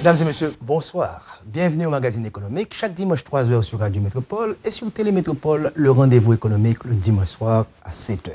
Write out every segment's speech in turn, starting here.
Mesdames et messieurs, bonsoir. Bienvenue au magazine économique, chaque dimanche 3h sur Radio Métropole et sur Télémétropole, le rendez-vous économique le dimanche soir à 7h.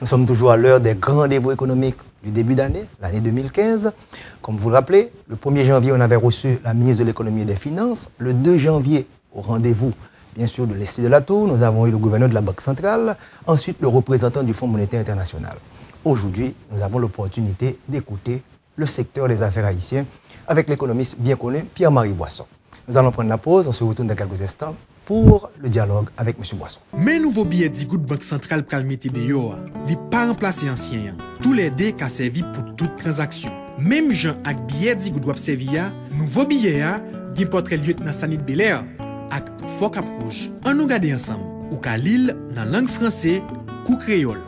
Nous sommes toujours à l'heure des grands rendez-vous économiques du début d'année, l'année 2015. Comme vous le rappelez, le 1er janvier, on avait reçu la ministre de l'économie et des finances. Le 2 janvier, au rendez-vous, bien sûr, de l'Est de la Tour, nous avons eu le gouverneur de la Banque centrale, ensuite le représentant du Fonds monétaire international. Aujourd'hui, nous avons l'opportunité d'écouter le secteur des affaires haïtiennes avec l'économiste bien connu Pierre-Marie Boisson. Nous allons prendre la pause, on se retourne dans quelques instants pour le dialogue avec M. Boisson. Mais nouveau billet d'Igout Banque centrale pral mette de yo, li pas remplacer ancien. Tous les deux qui servi pour toute transaction. Même gens ak billet d'Igout doit servir, nouveau billet a gen portrait lieutenant Sanit Belair ak Fokap Rouge. On nous garder ensemble. Ou ka lil dans langue français ou créole.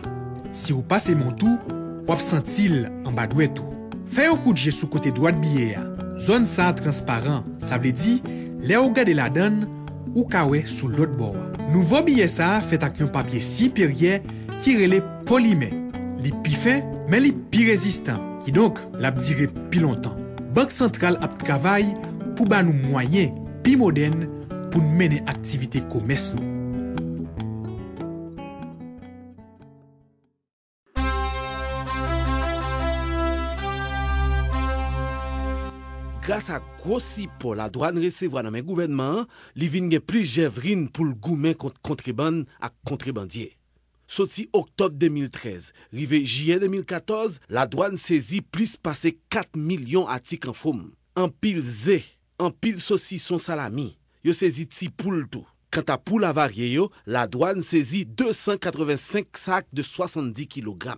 Si vous passez mon tout, ou sentil en bas doué tout. Fais un coup de jet sous côté droit de billet. Zone ça transparent, ça veut dire les ou gade la donne ou kawe sous l'autre bord. Nouveau billet ça fait avec un papier supérieur qui relève polymère. Li pi fin mais li pi résistant qui donc l'a duré pi longtemps. Banque centrale a travail pour ba nous moyens pi moderne pour mener activité commerce nous. Grâce à gros pour la douane recevoir dans mes gouvernements, li vinn gen plus jèvrine pour le goumen contre contrebande à contrebandier. Sorti octobre 2013, rivé juillet 2014, la douane saisit plus passé 4 millions d'articles en forme. En pile zé, en pile saucisson salami, yo saisi ti poule tout. Quant à poule avarié yo, la douane saisit 285 sacs de 70 kg.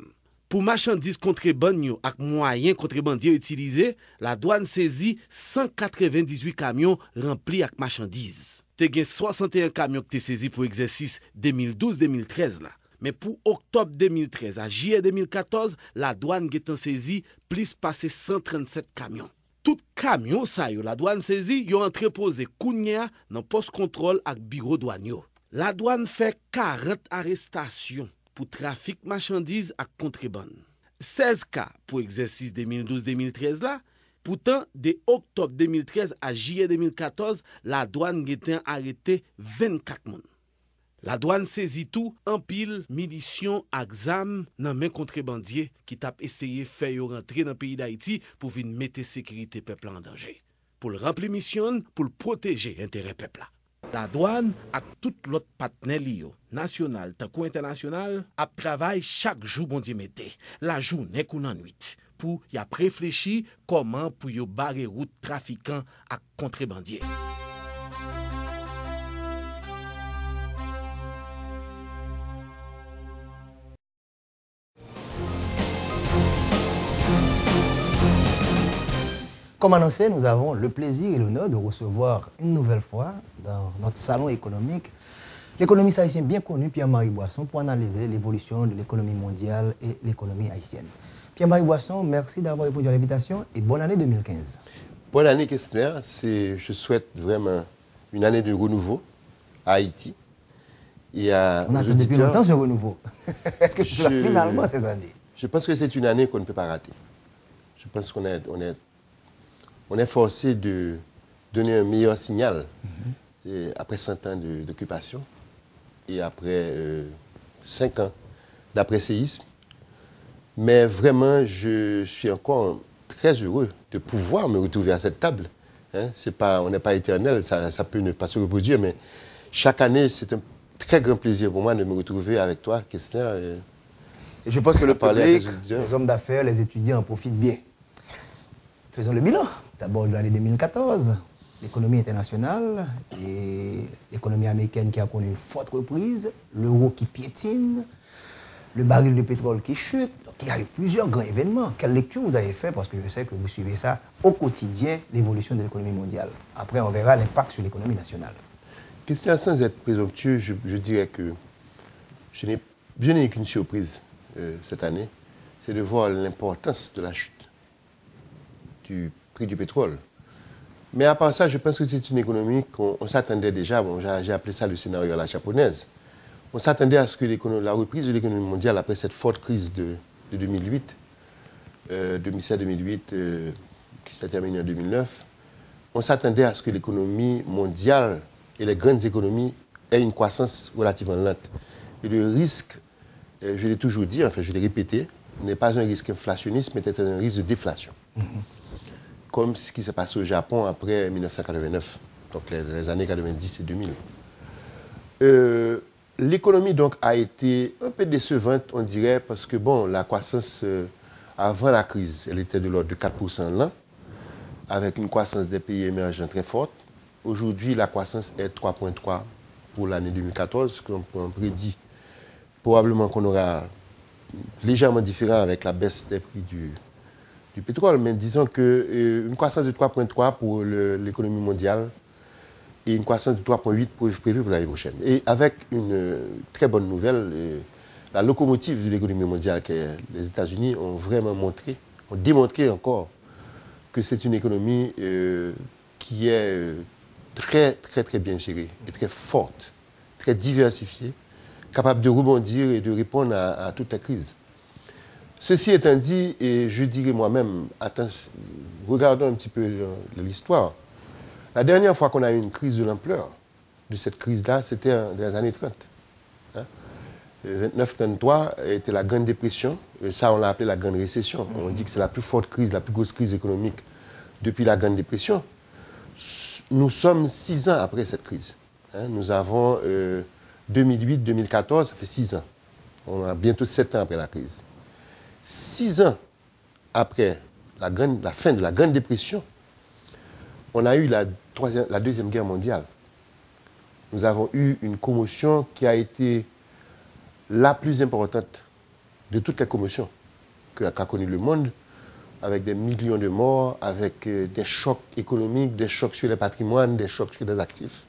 Pour marchandises contrebandes ak moyens contrebandiers utilisés, la douane saisit 198 camions remplis avec marchandises. Te gen 61 camions qui te saisis pour exercice 2012-2013 là. Mais pour octobre 2013 à juillet 2014, la douane a saisi plus passé 137 camions. Tout camion ça yo la douane saisit yo entreposé kounya dans poste contrôle ak bureau douane yo. La douane fait 40 arrestations pour trafic marchandises à contrebande. 16 cas pour exercice 2012-2013 là. Pourtant, de octobre 2013 à juillet 2014, la douane a arrêté 24 personnes. La douane saisit tout en pile munitions exam dans main contrebandier qui t'a essayé faire rentrer dans le pays d'Haïti pour venir mettre sécurité peuple en danger. Pour le remplir mission, pour le protéger intérêt peuple là. La douane ak tout l'autre partenaire liyo, national tant international, a travail chaque jour bon Dieu mette, la journée ou la nuit, pour y a réfléchi comment pour y barrer route trafiquant ak contrebandier. Comme annoncé, nous avons le plaisir et l'honneur de recevoir une nouvelle fois dans notre salon économique l'économiste haïtien bien connu Pierre-Marie Boisson pour analyser l'évolution de l'économie mondiale et l'économie haïtienne. Pierre-Marie Boisson, merci d'avoir répondu à l'invitation et bonne année 2015. Bonne année, Kessler. Je souhaite vraiment une année de renouveau à Haïti. Et à on attend depuis longtemps ce renouveau. Est-ce que c'est finalement cette année? Je pense que c'est une année qu'on ne peut pas rater. Je pense qu'on est forcé de donner un meilleur signal après 100 ans d'occupation et après 5 ans d'après-séisme. Mais vraiment, je suis encore très heureux de pouvoir me retrouver à cette table. Hein? On n'est pas éternel, ça peut ne pas se reproduire, mais chaque année, c'est un très grand plaisir pour moi de me retrouver avec toi, Kessler. Et je pense que le public, les hommes d'affaires, les étudiants en profitent bien. Faisons le bilan. D'abord de l'année 2014, l'économie internationale et l'économie américaine qui a connu une forte reprise, l'euro qui piétine, le baril de pétrole qui chute. Donc il y a eu plusieurs grands événements. Quelle lecture vous avez fait? Parce que je sais que vous suivez ça au quotidien, l'évolution de l'économie mondiale. Après, on verra l'impact sur l'économie nationale. Christian, sans être présomptueux, je dirais que je n'ai qu'une surprise cette année, c'est de voir l'importance de la chute du prix du pétrole. Mais à part ça, je pense que c'est une économie qu'on s'attendait déjà. Bon, j'ai appelé ça le scénario à la japonaise. On s'attendait à ce que la reprise de l'économie mondiale après cette forte crise de 2008, 2007-2008, qui s'est terminée en 2009, on s'attendait à ce que l'économie mondiale et les grandes économies aient une croissance relativement lente. Et le risque, je l'ai toujours dit, enfin je l'ai répété, n'est pas un risque inflationniste, mais peut-être un risque de déflation. Comme ce qui s'est passé au Japon après 1989, donc les années 90 et 2000. L'économie donc a été un peu décevante, on dirait, parce que bon, la croissance avant la crise, elle était de l'ordre de 4% l'an, avec une croissance des pays émergents très forte. Aujourd'hui, la croissance est 3,3 pour l'année 2014, qu'on prédit probablement qu'on aura légèrement différent avec la baisse des prix du pétrole, mais disons qu'une croissance de 3,3 pour l'économie mondiale et une croissance de 3,8 prévue pour l'année prochaine. Et avec une très bonne nouvelle, la locomotive de l'économie mondiale, qui est les États-Unis, ont vraiment ont démontré encore que c'est une économie qui est très, très, très bien gérée et très forte, très diversifiée, capable de rebondir et de répondre à toutes les crises. Ceci étant dit, et je dirais moi-même, regardons un petit peu l'histoire. La dernière fois qu'on a eu une crise de l'ampleur de cette crise-là, c'était dans les années 30. 29-33 était la Grande Dépression. Ça, on l'a appelé la Grande Récession. On dit que c'est la plus forte crise, la plus grosse crise économique depuis la Grande Dépression. Nous sommes 6 ans après cette crise. Nous avons 2008-2014, ça fait 6 ans. On a bientôt 7 ans après la crise. 6 ans après la fin de la Grande Dépression, on a eu la Deuxième Guerre mondiale. Nous avons eu une commotion qui a été la plus importante de toutes les commotions qu'a connu le monde, avec des millions de morts, avec des chocs économiques, des chocs sur les patrimoines, des chocs sur les actifs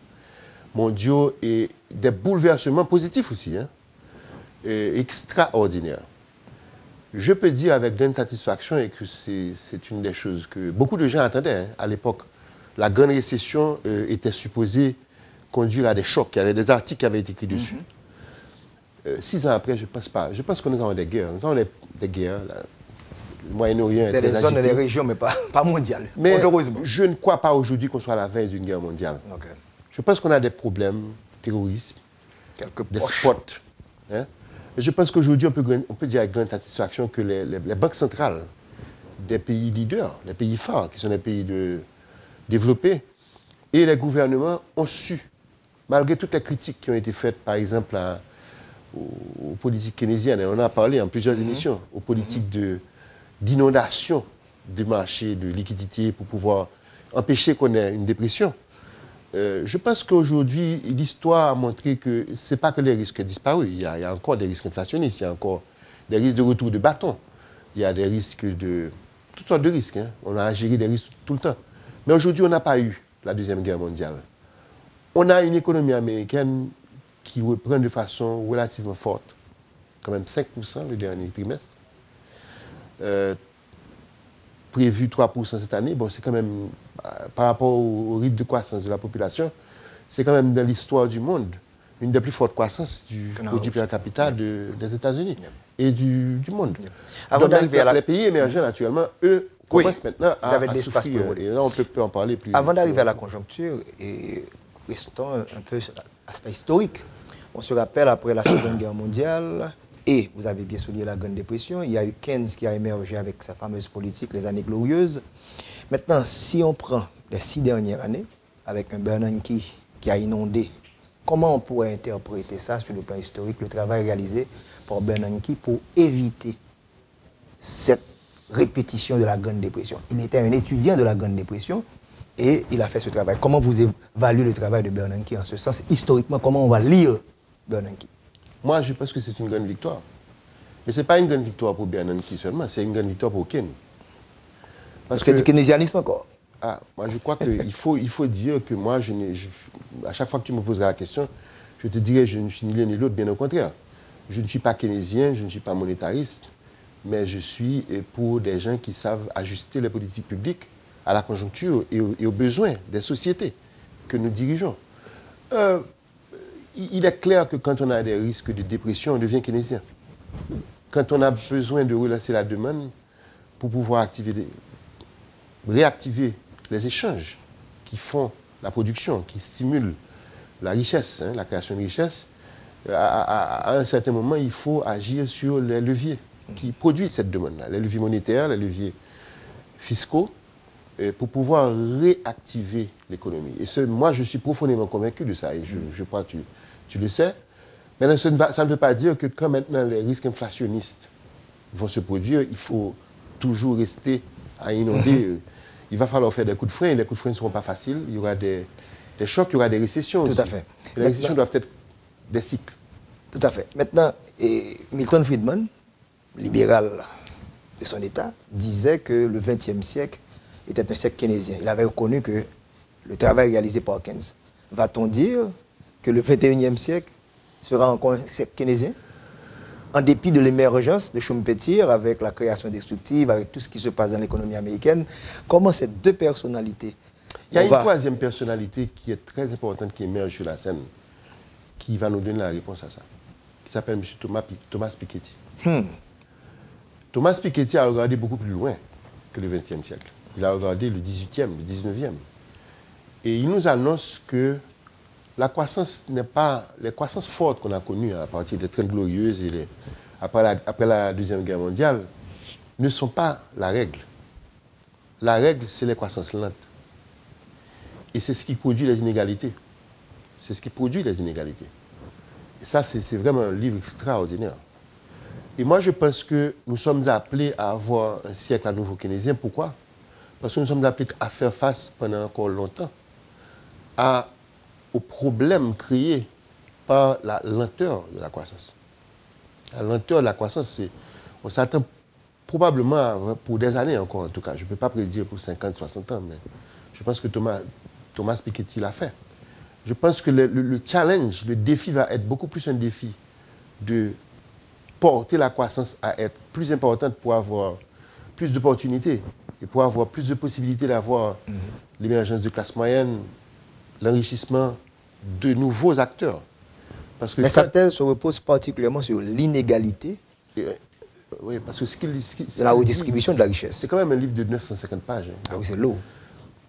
mondiaux et des bouleversements positifs aussi, extraordinaires. Je peux dire avec grande satisfaction et que c'est une des choses que beaucoup de gens attendaient à l'époque. La grande récession était supposée conduire à des chocs. Il y avait des articles qui avaient été écrits dessus. 6 ans après, je ne pense pas. Je pense que nous avons des guerres. Nous avons des guerres. Le Moyen-Orient est très agité. Des zones et des régions, mais pas mondiales. Mais je ne crois pas aujourd'hui qu'on soit à la veille d'une guerre mondiale. Okay. Je pense qu'on a des problèmes, terrorisme, des spots. Et je pense qu'aujourd'hui, on peut dire avec grande satisfaction que les banques centrales des pays leaders, les pays phares, qui sont des pays développés, et les gouvernements ont su, malgré toutes les critiques qui ont été faites, par exemple, aux politiques keynésiennes, et on en a parlé en plusieurs émissions, aux politiques d'inondation du marché de liquidité pour pouvoir empêcher qu'on ait une dépression. Je pense qu'aujourd'hui, l'histoire a montré que ce n'est pas que les risques ont disparu. Il y a encore des risques inflationnistes, il y a encore des risques de retour de bâton, il y a des risques toutes sortes de risques. On a géré des risques tout le temps. Mais aujourd'hui, on n'a pas eu la Deuxième Guerre mondiale. On a une économie américaine qui reprend de façon relativement forte, quand même 5% le dernier trimestre. Prévu 3% cette année. Bon, c'est quand même, par rapport au rythme de croissance de la population, c'est quand même dans l'histoire du monde une des plus fortes croissances du produit per capita des États-Unis et du monde. Donc, les pays émergents, naturellement, eux, commencent maintenant à souffrir. Et là, on peut en parler plus. Avant d'arriver à la conjoncture, et restons un peu sur l'aspect historique. On se rappelle, après la Seconde Guerre mondiale, et vous avez bien souligné la Grande Dépression, il y a eu Keynes qui a émergé avec sa fameuse politique, les années glorieuses. Maintenant, si on prend les 6 dernières années, avec un Bernanke qui a inondé, comment on pourrait interpréter ça sur le plan historique, le travail réalisé par Bernanke pour éviter cette répétition de la Grande Dépression? Il était un étudiant de la Grande Dépression et il a fait ce travail. Comment vous évaluez le travail de Bernanke en ce sens? Historiquement, comment on va lire Bernanke? Moi, je pense que c'est une grande victoire. Mais ce n'est pas une grande victoire pour Bernanke seulement, c'est une grande victoire pour Keynes. C'est du keynésianisme encore? Moi, je crois qu'il faut dire que moi, à chaque fois que tu me poseras la question, je te dirai que je ne suis ni l'un ni l'autre, bien au contraire. Je ne suis pas keynésien, je ne suis pas monétariste, mais je suis pour des gens qui savent ajuster les politiques publiques à la conjoncture et aux besoins des sociétés que nous dirigeons. Il est clair que quand on a des risques de dépression, on devient keynésien. Quand on a besoin de relancer la demande pour pouvoir activer réactiver les échanges qui font la production, qui stimulent la richesse, la création de richesse, à un certain moment, il faut agir sur les leviers qui produisent cette demande-là, les leviers monétaires, les leviers fiscaux, pour pouvoir réactiver l'économie. Et moi, je suis profondément convaincu de ça, et je crois que tu le sais. Mais ça ne veut pas dire que quand maintenant les risques inflationnistes vont se produire, il faut toujours rester à inonder. Il va falloir faire des coups de frein, et les coups de frein ne seront pas faciles, il y aura des chocs, il y aura des récessions aussi. Tout à fait. Et les récessions doivent être des cycles. Tout à fait. Maintenant, Milton Friedman, libéral de son État, disait que le XXe siècle était un siècle keynésien. Il avait reconnu que le travail réalisé par Keynes. Va-t-on dire que le XXIe siècle sera encore un siècle keynésien, en dépit de l'émergence de Schumpeter, avec la création destructive, avec tout ce qui se passe dans l'économie américaine? Comment ces deux personnalités... Il y a une troisième personnalité qui est très importante, qui émerge sur la scène, qui va nous donner la réponse à ça, qui s'appelle M. Thomas Piketty. Thomas Piketty a regardé beaucoup plus loin que le XXe siècle. Il a regardé le XVIIIe, le XIXe. Et il nous annonce que la croissance n'est pas... Les croissances fortes qu'on a connues à partir des Trente Glorieuses et après la Deuxième Guerre mondiale ne sont pas la règle. La règle, c'est les croissances lentes. Et c'est ce qui produit les inégalités. C'est ce qui produit les inégalités. Et ça, c'est vraiment un livre extraordinaire. Et moi, je pense que nous sommes appelés à avoir un siècle à nouveau keynésien. Pourquoi? Parce que nous sommes appelés à faire face pendant encore longtemps aux problèmes créés par la lenteur de la croissance. La lenteur de la croissance, on s'attend probablement pour des années encore, en tout cas. Je ne peux pas prédire pour 50, 60 ans, mais je pense que Thomas Piketty l'a fait. Je pense que le challenge, le défi va être beaucoup plus un défi de porter la croissance à être plus importante pour avoir plus d'opportunités et pour avoir plus de possibilités d'avoir l'émergence de classe moyenne, l'enrichissement de nouveaux acteurs. Parce que sa thèse se repose particulièrement sur l'inégalité. Oui, parce que c'est la redistribution de la richesse. C'est quand même un livre de 950 pages. Ah oui, c'est lourd.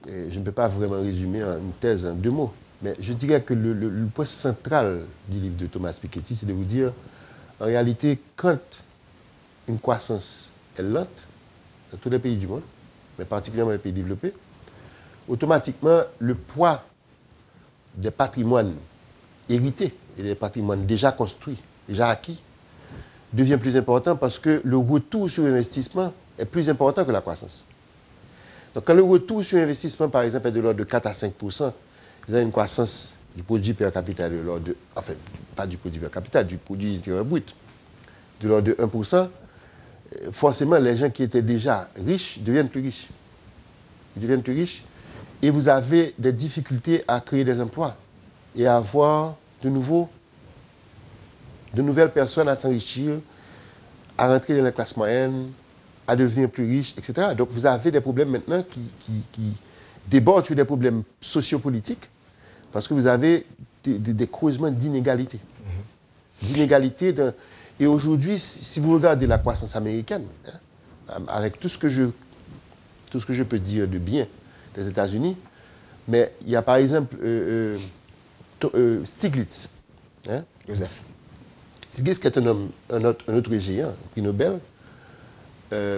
Et je ne peux pas vraiment résumer une thèse en 2 mots. Mais je dirais que le point central du livre de Thomas Piketty, c'est de vous dire, en réalité, quand une croissance est lente, dans tous les pays du monde, mais particulièrement les pays développés, automatiquement, le poids des patrimoines hérités et des patrimoines déjà construits, déjà acquis, devient plus important parce que le retour sur investissement est plus important que la croissance. Donc, quand le retour sur investissement, par exemple, est de l'ordre de 4 à 5%, vous avez une croissance du produit per capita de l'ordre de... Enfin, pas du produit per capita, du produit intérieur brut, de l'ordre de 1%, forcément, les gens qui étaient déjà riches deviennent plus riches. Ils deviennent plus riches et vous avez des difficultés à créer des emplois et à avoir de nouvelles personnes à s'enrichir, à rentrer dans la classe moyenne, à devenir plus riches, etc. Donc vous avez des problèmes maintenant qui débordent sur des problèmes sociopolitiques parce que vous avez des creusements d'inégalités. Et aujourd'hui, si vous regardez la croissance américaine, avec tout ce que je peux dire de bien des États-Unis, mais il y a par exemple Stiglitz. Joseph. Stiglitz, qui est un autre géant, prix Nobel,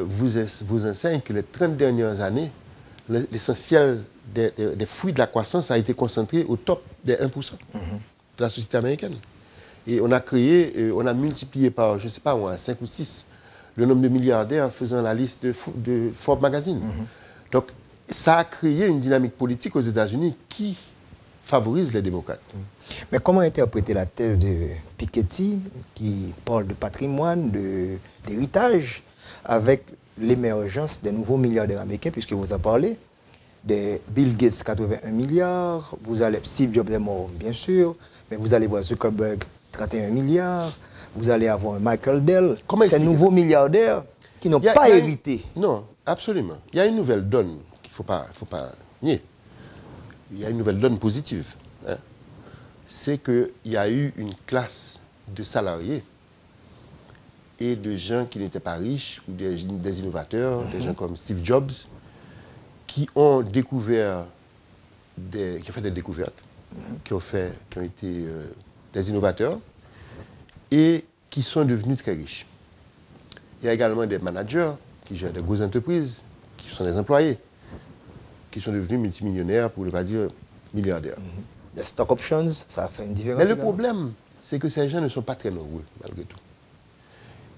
vous enseigne que les 30 dernières années, l'essentiel des fruits de la croissance a été concentré au top des 1% de la société américaine. Et on a multiplié par, je ne sais pas moi, 5 ou 6, le nombre de milliardaires faisant la liste de Forbes Magazine. Donc, ça a créé une dynamique politique aux États-Unis qui favorise les démocrates. Mais comment interpréter la thèse de Piketty, qui parle de patrimoine, d'héritage, avec l'émergence des nouveaux milliardaires américains, puisque vous en parlez, de Bill Gates, 81 milliards, vous allez, Steve Jobs est mort, bien sûr, mais vous allez voir Zuckerberg, 31 milliards, vous allez avoir Michael Dell, ces nouveaux milliardaires qui n'ont pas hérité. Non, absolument. Il y a une nouvelle donne qu'il ne faut pas nier. Il y a une nouvelle donne positive. C'est qu'il y a eu une classe de salariés et de gens qui n'étaient pas riches, ou des innovateurs, des gens comme Steve Jobs, qui ont découvert, qui ont fait des découvertes, qui ont été des innovateurs et qui sont devenus très riches. Il y a également des managers qui gèrent des grosses entreprises, qui sont des employés, qui sont devenus multimillionnaires, pour ne pas dire milliardaires. Les stock options, ça fait une différence. Mais le problème, c'est que ces gens ne sont pas très nombreux, malgré tout.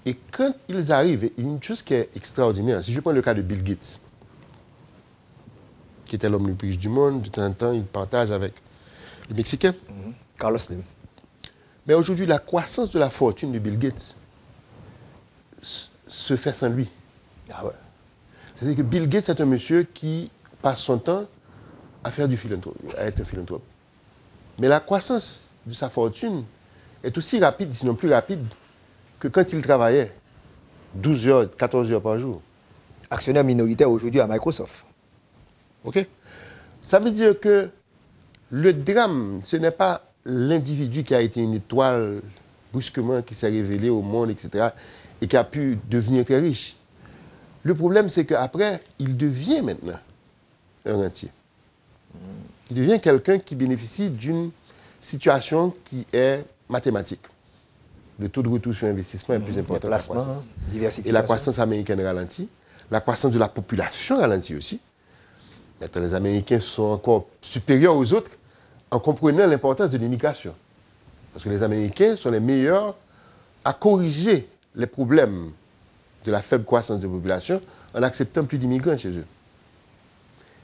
Et quand ils arrivent, il y a une chose qui est extraordinaire. Si je prends le cas de Bill Gates, qui était l'homme le plus riche du monde, de temps en temps, il partage avec le Mexicain. Carlos Slim. Mais aujourd'hui, la croissance de la fortune de Bill Gates se fait sans lui. Ah ouais. C'est-à-dire que Bill Gates est un monsieur qui passe son temps à faire du philanthrope, à être un philanthrope. Mais la croissance de sa fortune est aussi rapide, sinon plus rapide, que quand il travaillait 12 heures, 14 heures par jour. Actionnaire minoritaire aujourd'hui à Microsoft. OK? Ça veut dire que le drame, ce n'est pas l'individu qui a été une étoile brusquement, qui s'est révélé au monde, etc., et qui a pu devenir très riche. Le problème, c'est qu'après, il devient maintenant un rentier. Il devient quelqu'un qui bénéficie d'une situation qui est mathématique. Le taux de retour sur investissement est plus important que la croissance. Et la croissance américaine ralentit. La croissance de la population ralentit aussi. Maintenant, les Américains sont encore supérieurs aux autres en comprenant l'importance de l'immigration. Parce que les Américains sont les meilleurs à corriger les problèmes de la faible croissance de la population en acceptant plus d'immigrants chez eux.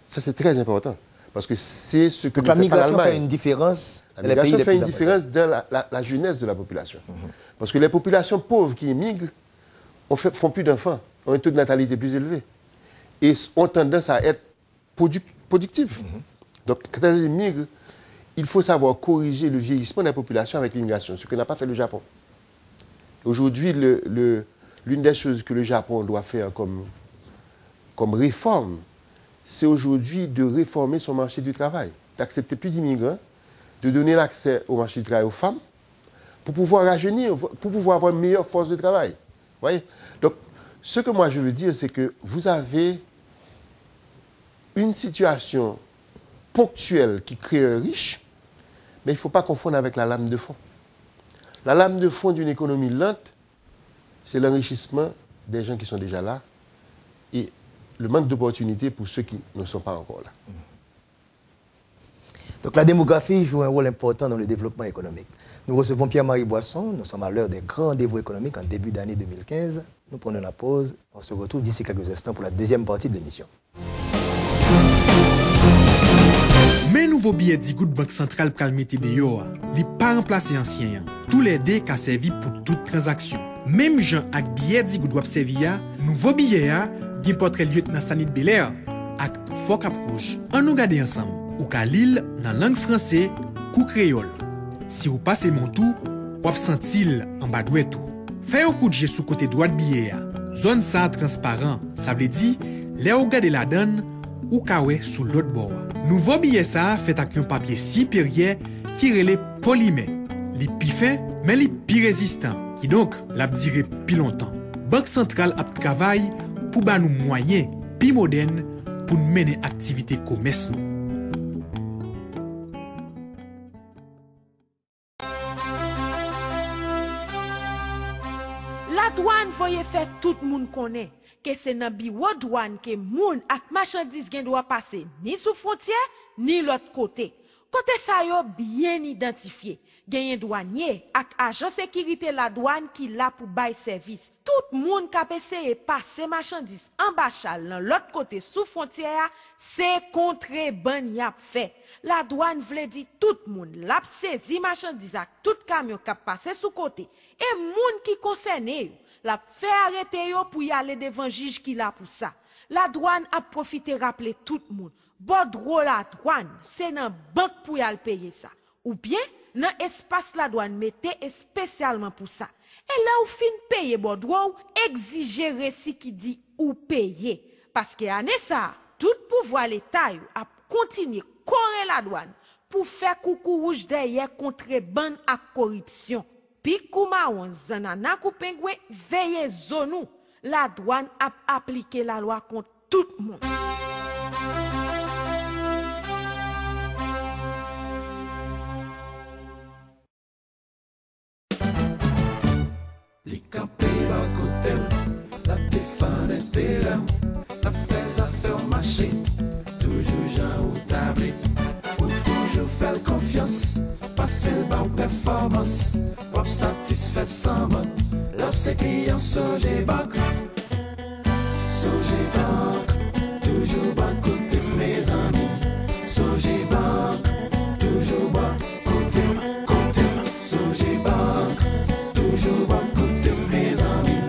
Ça, c'est très important. Parce que c'est ce que la migration fait une différence. La migration fait une différence dans la jeunesse de la population. Parce que les populations pauvres qui immigrent font plus d'enfants, ont un taux de natalité plus élevé et ont tendance à être productifs. Donc, quand elles immigrent, il faut savoir corriger le vieillissement de la population avec l'immigration, ce que n'a pas fait le Japon. Aujourd'hui, l'une des choses que le Japon doit faire comme réforme, c'est aujourd'hui de réformer son marché du travail, d'accepter plus d'immigrants, de donner l'accès au marché du travail aux femmes, pour pouvoir rajeunir, pour pouvoir avoir une meilleure force de travail. Voyez? Donc, ce que moi je veux dire, c'est que vous avez une situation ponctuelle qui crée un riche, mais il ne faut pas confondre avec la lame de fond. La lame de fond d'une économie lente, c'est l'enrichissement des gens qui sont déjà là et le manque d'opportunités pour ceux qui ne sont pas encore là. Donc la démographie joue un rôle important dans le développement économique. Nous recevons Pierre-Marie Boisson, nous sommes à l'heure des grands rendez-vous économiques en début d'année 2015. Nous prenons la pause, on se retrouve d'ici quelques instants pour la deuxième partie de l'émission. Mais nouveau billet dit Good Banque Centrale pour calmer TBO, il pas remplacer ancien. Tous les dés qui servi pour toute transaction. Même gens avec billet dit Good Wap Servia, nouveau billet a gen portrait lieutenant Sanit Belair avec Fort Cap Rouge. On nous garder ensemble. Ou ka lire dans langue française ou créole. Si vous passez mon tout, wap sentil en bas doué tout. Fais un coup de jet sous côté droit de billet. Zone ça transparent, ça veut dire les ou gade la donne ou kawe sous l'autre bord. Nouveau billet ça fait avec un papier supérieur qui relève polymère. Li pi fin mais li pi résistant qui donc l'a duré pi longtemps. Banque centrale a travail pour ba nous moyens pi moderne pour mener activité commerce nous. La douane voye fait tout le monde connaît que c'est dans bureau douane que moun ak marchandise gen doit passer ni sous frontière ni l'autre côté. Côté ça yo bien identifié. Genyen douanier ak agent sécurité la douane qui là pour bay service. Tout moun ka essayer passer marchandise en bachal dans l'autre côté sous frontière, c'est contrebande y a fait. La douane vle di tout moun l'a saisi marchandise ak tout camion ka passer sous côté. Et moun qui concerné la fait arrêter yo pour y aller devant juge qui là pour ça. La douane a profité rappeler tout moun. Bodro la douane, c'est dans banque pour y aller payer ça. Ou bien dans espace la douane mettez spécialement pour ça. Et là où fin payer Bodro, exigez récit qui dit ou payer. Parce que année ça, tout pouvoir l'État a continué correr la douane pour faire coucou rouge derrière contrebande à corruption. Puis Koumaon, Zanana Koupengwe, veillez zonou. La douane a appliqué la loi contre tout le monde. Li campé à côté, la défense intérêt, la fait affaire marché, toujours Jean ou tablé, ou toujours faire confiance, passer le bas ou performance, ou satisfait sans mot, l'offre c'est client Sogé Bank, Sogé Bank, toujours bas côté mes amis, Sogé Bank, toujours bas côté, Sogé Bank, toujours bas côté mes amis,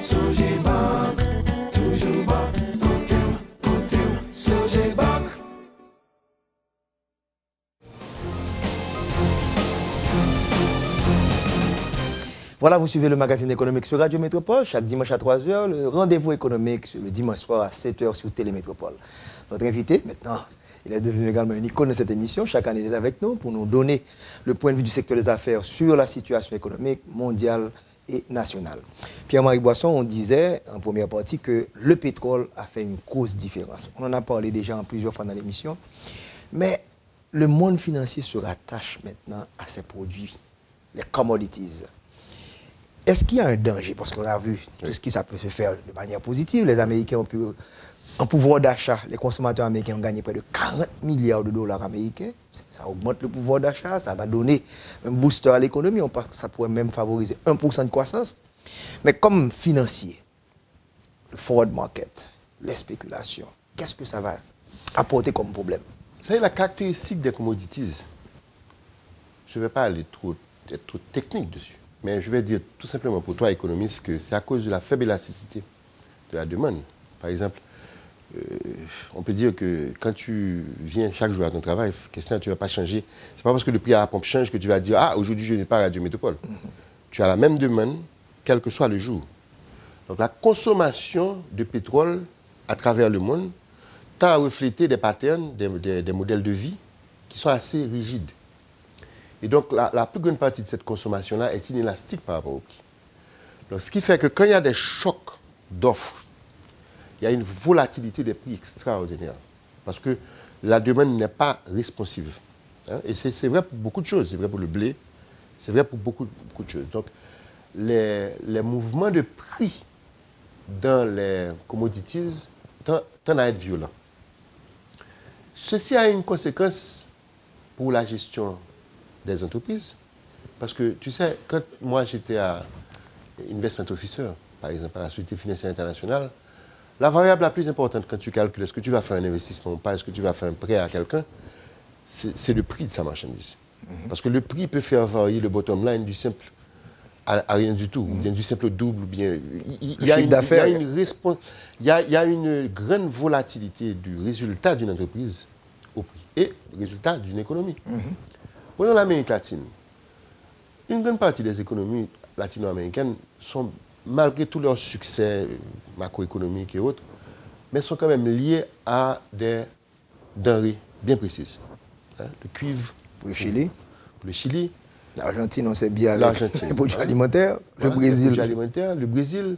Sogé Bank, toujours bas côté, Sogé Bank. Voilà, vous suivez le magazine économique sur Radio Métropole, chaque dimanche à 3h, le rendez-vous économique le dimanche soir à 7h sur Télémétropole. Notre invité, maintenant, il est devenu également une icône de cette émission. Chaque année, il est avec nous pour nous donner le point de vue du secteur des affaires sur la situation économique mondiale et nationale. Pierre-Marie Boisson, on disait en première partie que le pétrole a fait une grosse différence. On en a parlé déjà en plusieurs fois dans l'émission. Mais le monde financier se rattache maintenant à ces produits, les commodities. Est-ce qu'il y a un danger? Parce qu'on a vu tout ce qui ça peut se faire de manière positive. Les Américains ont pu, en pouvoir d'achat, les consommateurs américains ont gagné près de 40 milliards de dollars américains. Ça augmente le pouvoir d'achat, ça va donner un booster à l'économie. On pense que ça pourrait même favoriser 1% de croissance. Mais comme financier, le forward market, les spéculations, qu'est-ce que ça va apporter comme problème? Vous savez, la caractéristique des commodities, je ne vais pas aller être trop technique dessus. Mais je vais dire tout simplement pour toi, économiste, que c'est à cause de la faible élasticité de la demande. Par exemple, on peut dire que quand tu viens chaque jour à ton travail, question, tu ne vas pas changer. Ce n'est pas parce que le prix à la pompe change que tu vas dire « Ah, aujourd'hui, je n'ai pas Radio Métropole ». Tu as la même demande, quel que soit le jour. Donc la consommation de pétrole à travers le monde tend à refléter des patterns, des modèles de vie qui sont assez rigides. Et donc, la plus grande partie de cette consommation-là est inélastique par rapport au prix. Donc, ce qui fait que quand il y a des chocs d'offres, il y a une volatilité des prix extraordinaire. Parce que la demande n'est pas responsive. Hein? Et c'est vrai pour beaucoup de choses. C'est vrai pour le blé, c'est vrai pour beaucoup de choses. Donc, les mouvements de prix dans les commodities tendent à être violents. Ceci a une conséquence pour la gestion des entreprises. Parce que, tu sais, quand moi j'étais à Investment Officer, par exemple, à la Société financière internationale, la variable la plus importante quand tu calcules est-ce que tu vas faire un investissement ou pas, est-ce que tu vas faire un prêt à quelqu'un, c'est le prix de sa marchandise. Parce que le prix peut faire varier le bottom line du simple à rien du tout, ou bien du simple au double, ou bien... Il y a une grande volatilité du résultat d'une entreprise au prix et le résultat d'une économie. Prenons l'Amérique latine. Une grande partie des économies latino-américaines sont, malgré tous leurs succès macroéconomiques et autres, mais sont quand même liées à des denrées bien précises. Hein, le cuivre. Pour le Chili. Pour le Chili. L'Argentine, on sait bien. L'Argentine. Les produits alimentaires. Voilà, le Brésil. Les produits alimentaires, le Brésil.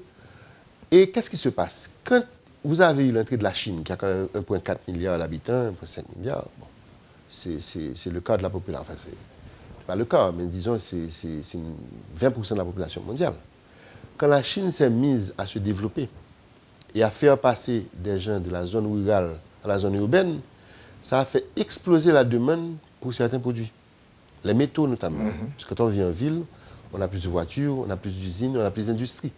Et qu'est-ce qui se passe? Quand vous avez eu l'entrée de la Chine, qui a quand même 1,4 milliard d'habitants, 1,5 milliard, bon, c'est le cas de la population. Enfin, c'est pas le cas, mais disons c'est 20% de la population mondiale. Quand la Chine s'est mise à se développer et à faire passer des gens de la zone rurale à la zone urbaine, ça a fait exploser la demande pour certains produits. Les métaux notamment. Parce que quand on vit en ville, on a plus de voitures, on a plus d'usines, on a plus d'industries.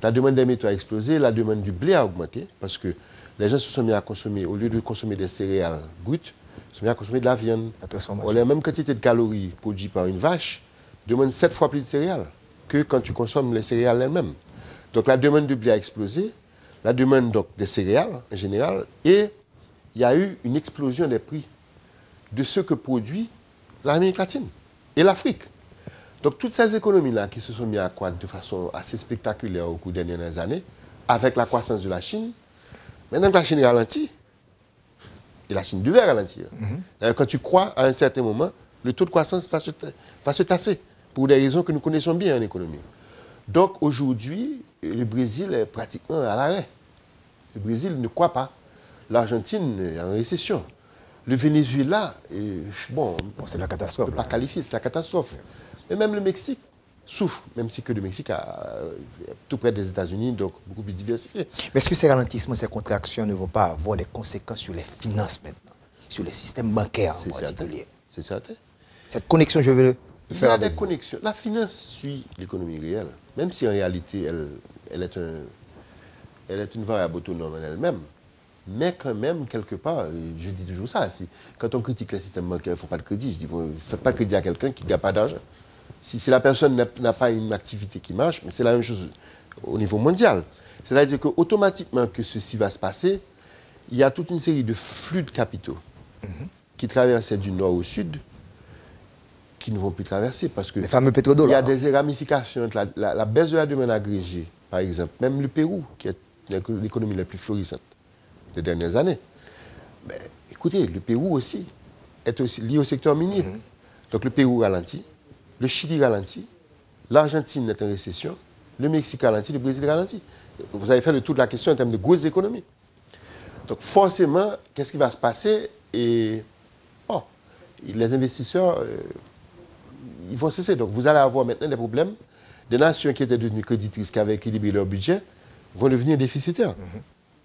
La demande des métaux a explosé, la demande du blé a augmenté, parce que les gens se sont mis à consommer, au lieu de consommer des céréales brutes, se sont mis à consommer de la viande. La même quantité de calories produites par une vache demande 7 fois plus de céréales que quand tu consommes les céréales elles-mêmes. Donc la demande de blé a explosé, la demande donc, des céréales en général, et il y a eu une explosion des prix de ce que produit l'Amérique latine et l'Afrique. Donc toutes ces économies-là qui se sont mises à croître de façon assez spectaculaire au cours des dernières années, avec la croissance de la Chine, maintenant que la Chine ralentit, et la Chine devait ralentir. Quand tu crois, à un certain moment, le taux de croissance va se tasser, pour des raisons que nous connaissons bien en économie. Donc aujourd'hui, le Brésil est pratiquement à l'arrêt. Le Brésil ne croit pas. L'Argentine est en récession. Le Venezuela, bon, c'est la catastrophe. On ne peut pas qualifier, c'est la catastrophe. Mais même le Mexique souffre, même si que le Mexique est tout près des États-Unis, donc beaucoup plus diversifié. Mais est-ce que ces ralentissements, ces contractions ne vont pas avoir des conséquences sur les finances maintenant, sur les systèmes bancaires en particulier? C'est certain. Cette connexion, je vais le faire Il y a avec des vous. connexions. La finance suit l'économie réelle, même si en réalité elle est une variable autonome en elle-même. Mais quand même, quelque part, je dis toujours ça, quand on critique le système bancaire, il ne faut pas de crédit. Je dis, ne faites pas de crédit à quelqu'un qui n'a pas d'argent. Si la personne n'a pas une activité qui marche, mais c'est la même chose au niveau mondial. C'est-à-dire qu'automatiquement que ceci va se passer, il y a toute une série de flux de capitaux qui traversaient du nord au sud, qui ne vont plus traverser parce que Les fameux pétrodollars. il y a des ramifications entre la baisse de la demande agrégée, par exemple, même le Pérou, qui est l'économie la plus florissante des dernières années. Mais, écoutez, le Pérou aussi est aussi lié au secteur minier. Donc le Pérou ralentit, le Chili ralentit, l'Argentine est en récession, le Mexique ralentit, le Brésil ralentit. Vous avez fait le tour de la question en termes de grosses économies. Donc forcément, qu'est-ce qui va se passer? Et bon, les investisseurs, ils vont cesser. Donc vous allez avoir maintenant des problèmes. Des nations qui étaient devenues créditrices, qui avaient équilibré leur budget, vont devenir déficitaires.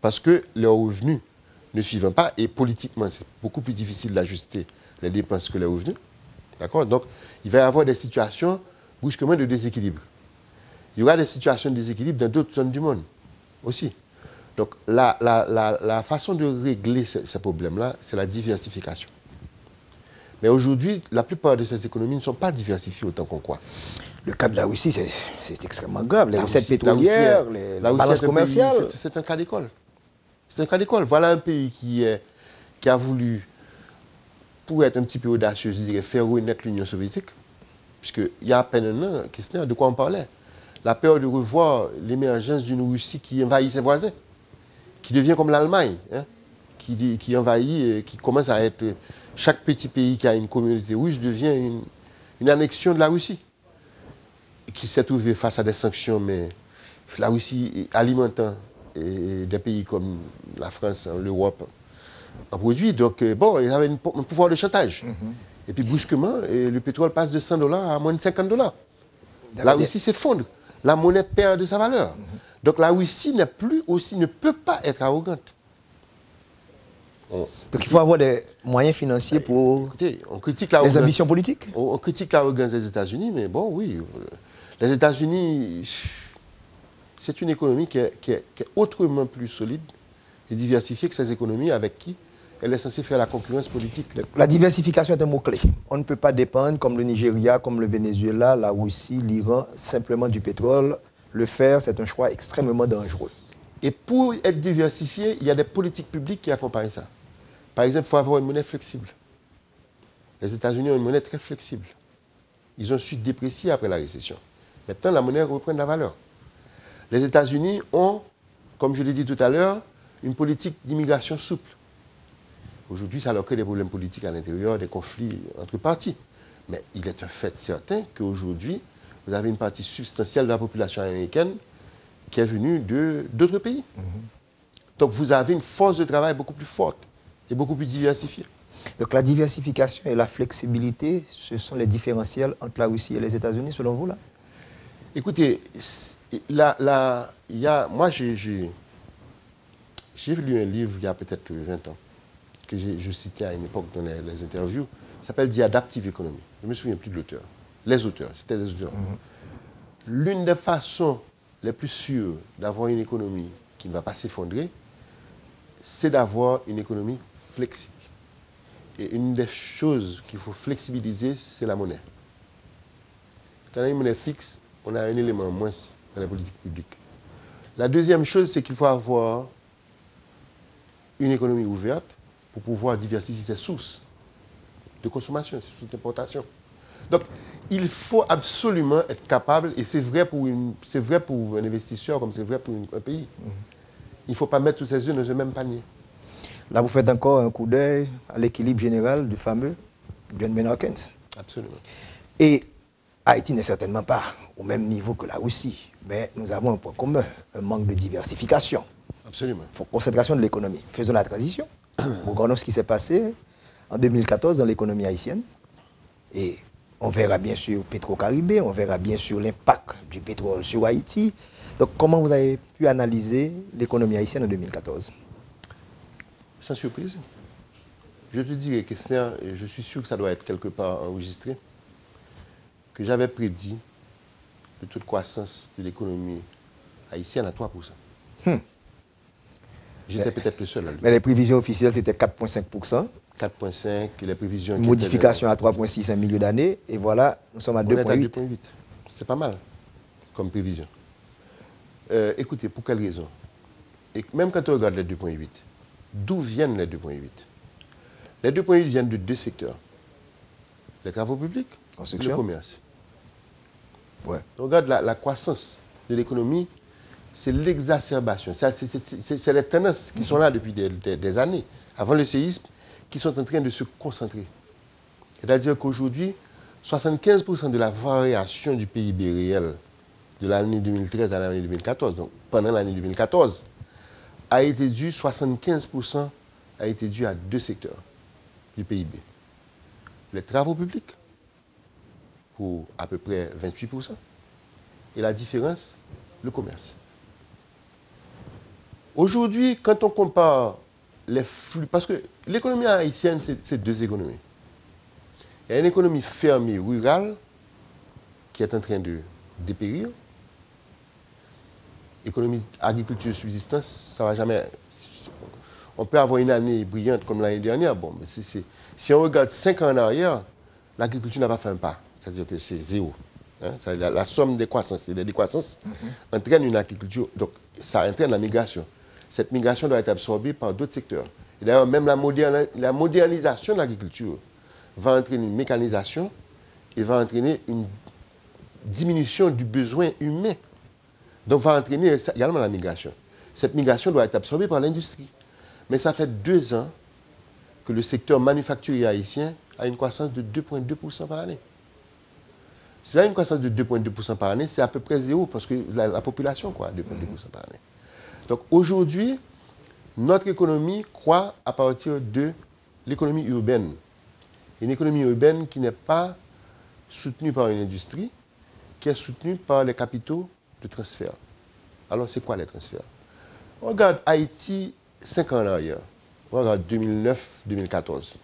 Parce que leurs revenus ne suivent pas. Et politiquement, c'est beaucoup plus difficile d'ajuster les dépenses que les revenus. D'accord? Donc, il va y avoir des situations brusquement de déséquilibre. Il y aura des situations de déséquilibre dans d'autres zones du monde aussi. Donc, la façon de régler ces problèmes-là, c'est la diversification. Mais aujourd'hui, la plupart de ces économies ne sont pas diversifiées autant qu'on croit. Le cas de la Russie, c'est extrêmement grave. Les recettes Russie, pétrolières, la les Russie balances est un commerciales. pays, c'est un cas d'école. C'est un cas d'école. Voilà un pays qui a voulu, pour être un petit peu audacieux, je dirais, faire renaître l'Union soviétique. Puisqu'il y a à peine un an, Kirchner, de quoi on parlait? La peur de revoir l'émergence d'une Russie qui envahit ses voisins, qui devient comme l'Allemagne, hein, qui envahit, qui commence à être... Chaque petit pays qui a une communauté russe devient une annexion de la Russie, qui s'est trouvée face à des sanctions, mais la Russie alimentant des pays comme la France, l'Europe, en produit. Donc, bon, ils avaient un pouvoir de chantage. Et puis, brusquement, le pétrole passe de $100 à moins de $50. La Russie s'effondre. La monnaie perd de sa valeur. Donc, la Russie ne peut pas être arrogante. Donc il faut avoir des moyens financiers pour Écoutez, on critique les ambitions politiques. On critique l'arrogance des États-Unis, mais bon, oui. Les États-Unis, c'est une économie qui est autrement plus solide et diversifiée que ces économies avec qui elle est censée faire la concurrence politique. La diversification est un mot-clé. On ne peut pas dépendre, comme le Nigeria, comme le Venezuela, la Russie, l'Iran, simplement du pétrole. Le faire, c'est un choix extrêmement dangereux. Et pour être diversifié, il y a des politiques publiques qui accompagnent ça. Par exemple, il faut avoir une monnaie flexible. Les États-Unis ont une monnaie très flexible. Ils ont su déprécier après la récession. Maintenant, la monnaie reprend de la valeur. Les États-Unis ont, comme je l'ai dit tout à l'heure, une politique d'immigration souple. Aujourd'hui, ça leur crée des problèmes politiques à l'intérieur, des conflits entre partis. Mais il est un fait certain qu'aujourd'hui, vous avez une partie substantielle de la population américaine qui est venue d'autres pays. Donc vous avez une force de travail beaucoup plus forte et beaucoup plus diversifiée. Donc la diversification et la flexibilité, ce sont les différentiels entre la Russie et les États-Unis, selon vous, là? Écoutez, moi j'ai lu un livre il y a peut-être 20 ans, que je citais à une époque dans les interviews, ça s'appelle The Adaptive Economy. Je ne me souviens plus de l'auteur. Les auteurs, c'était des auteurs. L'une des façons les plus sûres d'avoir une économie qui ne va pas s'effondrer, c'est d'avoir une économie flexible. Et une des choses qu'il faut flexibiliser, c'est la monnaie. Quand on a une monnaie fixe, on a un élément en moins dans la politique publique. La deuxième chose, c'est qu'il faut avoir une économie ouverte pour pouvoir diversifier ses sources de consommation, ses sources d'importation. Donc, il faut absolument être capable, et c'est vrai pour un investisseur comme c'est vrai pour un pays. Il ne faut pas mettre tous ses œufs dans un même panier. Là, vous faites encore un coup d'œil à l'équilibre général du fameux John Maynard Keynes. Absolument. Et Haïti n'est certainement pas au même niveau que la Russie, mais nous avons un point commun, un manque de diversification. Absolument. Concentration de l'économie. Faisons la transition. Regardons ce qui s'est passé en 2014 dans l'économie haïtienne. Et On verra bien sûr Petro-Caribé, on verra bien sûr l'impact du pétrole sur Haïti. Donc, comment vous avez pu analyser l'économie haïtienne en 2014? Sans surprise. Je te dirais que je suis sûr que ça doit être quelque part enregistré, que j'avais prédit le taux de croissance de l'économie haïtienne à 3%. J'étais peut-être le seul. Mais les prévisions officielles, c'était 4,5%. 4,5, les prévisions... Une modification à 3,6 en milieu d'année. Et voilà, nous sommes à 2,8. On est à 2,8. C'est pas mal comme prévision. Écoutez, pour quelle raison? Et même quand on regarde les 2,8, d'où viennent les 2,8? Les 2,8 viennent de deux secteurs. Les travaux publics et le commerce. Ouais. On regarde la croissance de l'économie, c'est l'exacerbation. C'est les tendances qui sont là depuis des années, avant le séisme, qui sont en train de se concentrer. C'est-à-dire qu'aujourd'hui, 75% de la variation du PIB réel de l'année 2013 à l'année 2014, donc pendant l'année 2014, a été due, 75% a été due à deux secteurs du PIB. Les travaux publics, pour à peu près 28%, et la différence, le commerce. Aujourd'hui, quand on compare les flux, parce que l'économie haïtienne, c'est deux économies. Il y a une économie fermée, rurale, qui est en train de dépérir. Économie, agriculture, subsistance, ça ne va jamais... On peut avoir une année brillante comme l'année dernière. Bon, mais si on regarde 5 ans en arrière, l'agriculture n'a pas fait un pas. C'est-à-dire que c'est zéro. Hein? La somme des croissances et des décroissances entraîne une agriculture. Donc, ça entraîne la migration. Cette migration doit être absorbée par d'autres secteurs. Et d'ailleurs, même la modernisation de l'agriculture va entraîner une mécanisation et va entraîner une diminution du besoin humain. Donc, va entraîner également la migration. Cette migration doit être absorbée par l'industrie. Mais ça fait 2 ans que le secteur manufacturier haïtien a une croissance de 2,2% par année. Si là, une croissance de 2,2% par année, c'est à peu près zéro, parce que la population croît 2,2% par année. Donc aujourd'hui, notre économie croît à partir de l'économie urbaine. Une économie urbaine qui n'est pas soutenue par une industrie, qui est soutenue par les capitaux de transfert. Alors c'est quoi les transferts? On regarde Haïti 5 ans en arrière. On regarde 2009-2014.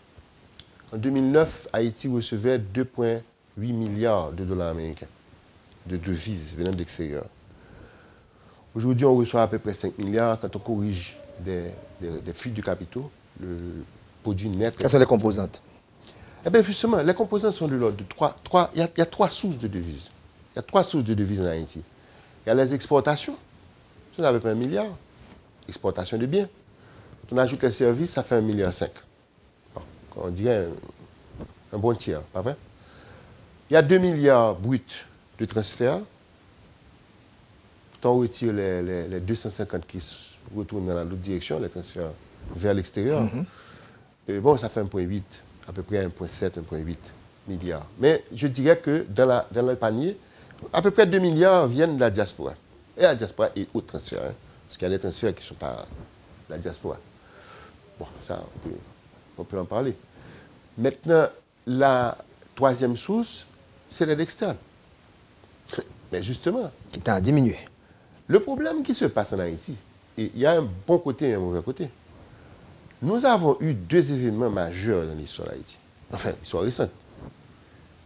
En 2009, Haïti recevait 2,8 milliards de dollars américains de devises venant de l'extérieur. Aujourd'hui, on reçoit à peu près 5 milliards. Quand on corrige des fuites de capitaux, le produit net... Quelles sont les composantes? Eh bien, justement, les composantes sont de l'ordre de 3. Il y a 3 sources de devises. Il y a 3 sources de devises en Haïti. Il y a les exportations. C'est à peu près 1 milliard. Exportation de biens. Quand on ajoute les services, ça fait 1,5 milliard. Bon, on dirait un bon tiers, pas vrai? Il y a 2 milliards bruts de transferts. Quand on retire les 250 qui retournent dans l'autre direction, les transferts vers l'extérieur, et bon, ça fait 1,8, à peu près 1,7, 1,8 milliards. Mais je dirais que dans le panier, à peu près 2 milliards viennent de la diaspora. Et la diaspora est autre transfert, hein, parce qu'il y a des transferts qui ne sont pas de la diaspora. Bon, ça, on peut en parler. Maintenant, la troisième source, c'est l'aide externe. Mais justement... Qui tend à diminuer. Le problème qui se passe en Haïti, et il y a un bon côté et un mauvais côté. Nous avons eu 2 événements majeurs dans l'histoire d'Haïti. Enfin, l'histoire récente.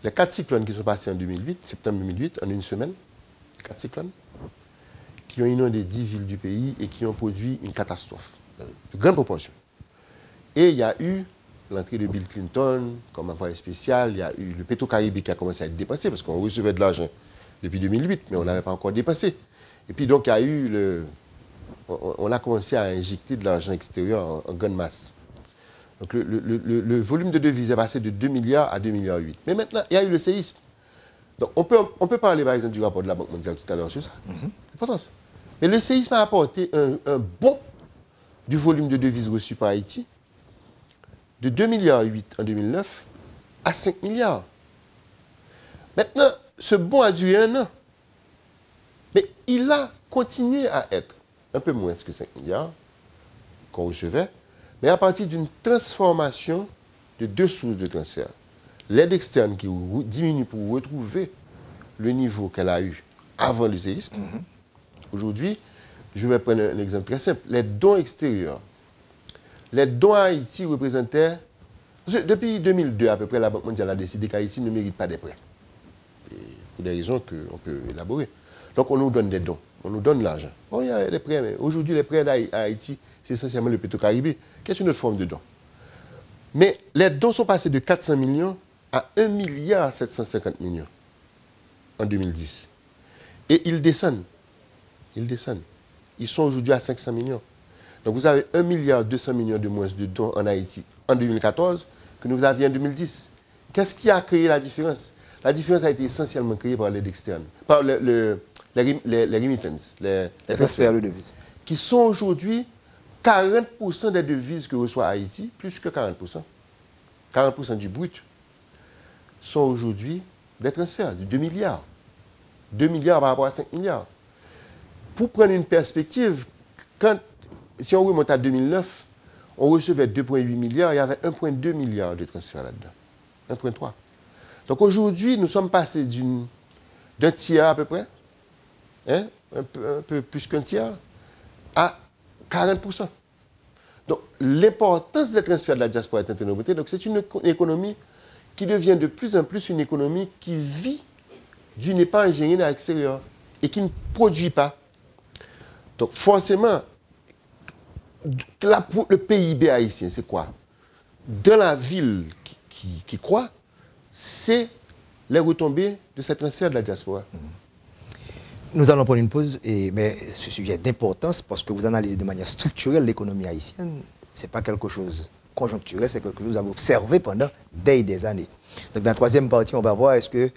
Les 4 cyclones qui sont passés en 2008, septembre 2008, en une semaine, 4 cyclones, qui ont inondé 10 villes du pays et qui ont produit une catastrophe de grande proportion. Et il y a eu l'entrée de Bill Clinton comme envoyé spécial, il y a eu le Petro-Caribé qui a commencé à être dépensé, parce qu'on recevait de l'argent depuis 2008, mais on n'avait pas encore dépensé. Et puis donc, il y a eu on a commencé à injecter de l'argent extérieur en grande masse. Donc le volume de devises est passé de 2 milliards à 2,8 milliards. Mais maintenant, il y a eu le séisme. Donc on peut parler par exemple du rapport de la Banque mondiale tout à l'heure sur ça. L'importance. Mais le séisme a apporté un bond du volume de devises reçues par Haïti de 2,8 milliards en 2009 à 5 milliards. Maintenant, ce bond a duré 1 an. Mais il a continué à être un peu moins que 5 milliards qu'on recevait, mais à partir d'une transformation de 2 sources de transfert. l'aide externe qui diminue pour retrouver le niveau qu'elle a eu avant le séisme. Aujourd'hui, je vais prendre un exemple très simple. Les dons extérieurs. Les dons à Haïti représentaient... Depuis 2002, à peu près, la Banque mondiale a décidé qu'Haïti ne mérite pas des prêts. Et pour des raisons qu'on peut élaborer. Donc, on nous donne des dons. On nous donne l'argent. Bon, il y a des prêts, mais aujourd'hui, les prêts à Haïti, c'est essentiellement le Petro-Caribé, qui est une autre forme de don. Mais les dons sont passés de 400 millions à 1 milliard 750 millions en 2010. Et ils descendent. Ils descendent. Ils sont aujourd'hui à 500 millions. Donc vous avez 1 milliard 200 millions de moins de dons en Haïti en 2014 que nous avions en 2010. Qu'est-ce qui a créé la différence? La différence a été essentiellement créée par l'aide externe, par les remittances, les transferts de devises, qui sont aujourd'hui 40% des devises que reçoit Haïti, plus que 40%. 40% du brut sont aujourd'hui des transferts de 2 milliards. 2 milliards par rapport à 5 milliards. Pour prendre une perspective, si on remonte à 2009, on recevait 2,8 milliards, il y avait 1,2 milliard de transferts là-dedans. 1,3. Donc aujourd'hui, nous sommes passés d'un tiers à peu près, un peu plus qu'un tiers, à 40%. Donc l'importance des transferts de la diaspora est internationale. Donc c'est une économie qui devient de plus en plus une économie qui vit d'une épargne générée à l'extérieur et qui ne produit pas. Donc forcément, le PIB haïtien, c'est quoi? Dans la ville qui croît, c'est les retombées de ces transferts de la diaspora. Nous allons prendre une pause, mais ce sujet est d'importance parce que vous analysez de manière structurelle l'économie haïtienne. Ce n'est pas quelque chose conjoncturel, c'est quelque chose que vous avez observé pendant des années. Donc dans la troisième partie, on va voir est-ce que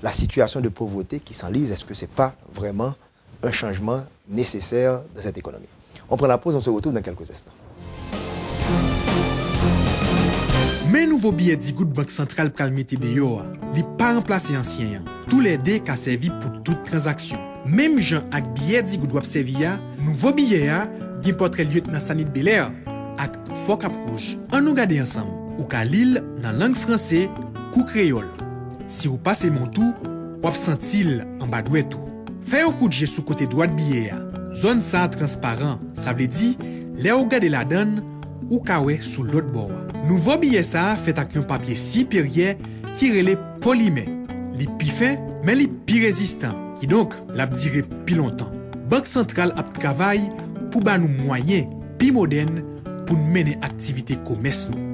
la situation de pauvreté qui s'enlise, est-ce que ce n'est pas vraiment un changement nécessaire de cette économie. On prend la pause, on se retrouve dans quelques instants. Mais nouveau billet d'Igout Banque Centrale pral mette deyo, li pas remplacer ancien. Tous les dés qu'a servi pour toute transaction. Même Jean ak billet d'Igout doit servir, nouveau billet a, gen portrait lieutenant Sanit Belair ak Fok Rouge. On nous garder ensemble. Ou ka lil dans langue français, kou créole. Si vous passez mon tout, wap sentil en bas doué tout. Fais un coup de jet sous côté droit de billet a. Zone ça transparent, ça veut dire, les ou gade la donne, ou kawe sous l'autre bord. Nouveau billet ça fait avec un papier supérieur qui relève polymère. Li pi fin, mais li pi résistant, qui donc l'a duré pi longtemps. Banque centrale a travail pour ba nous moyens pi moderne pour mener activité commerce nous.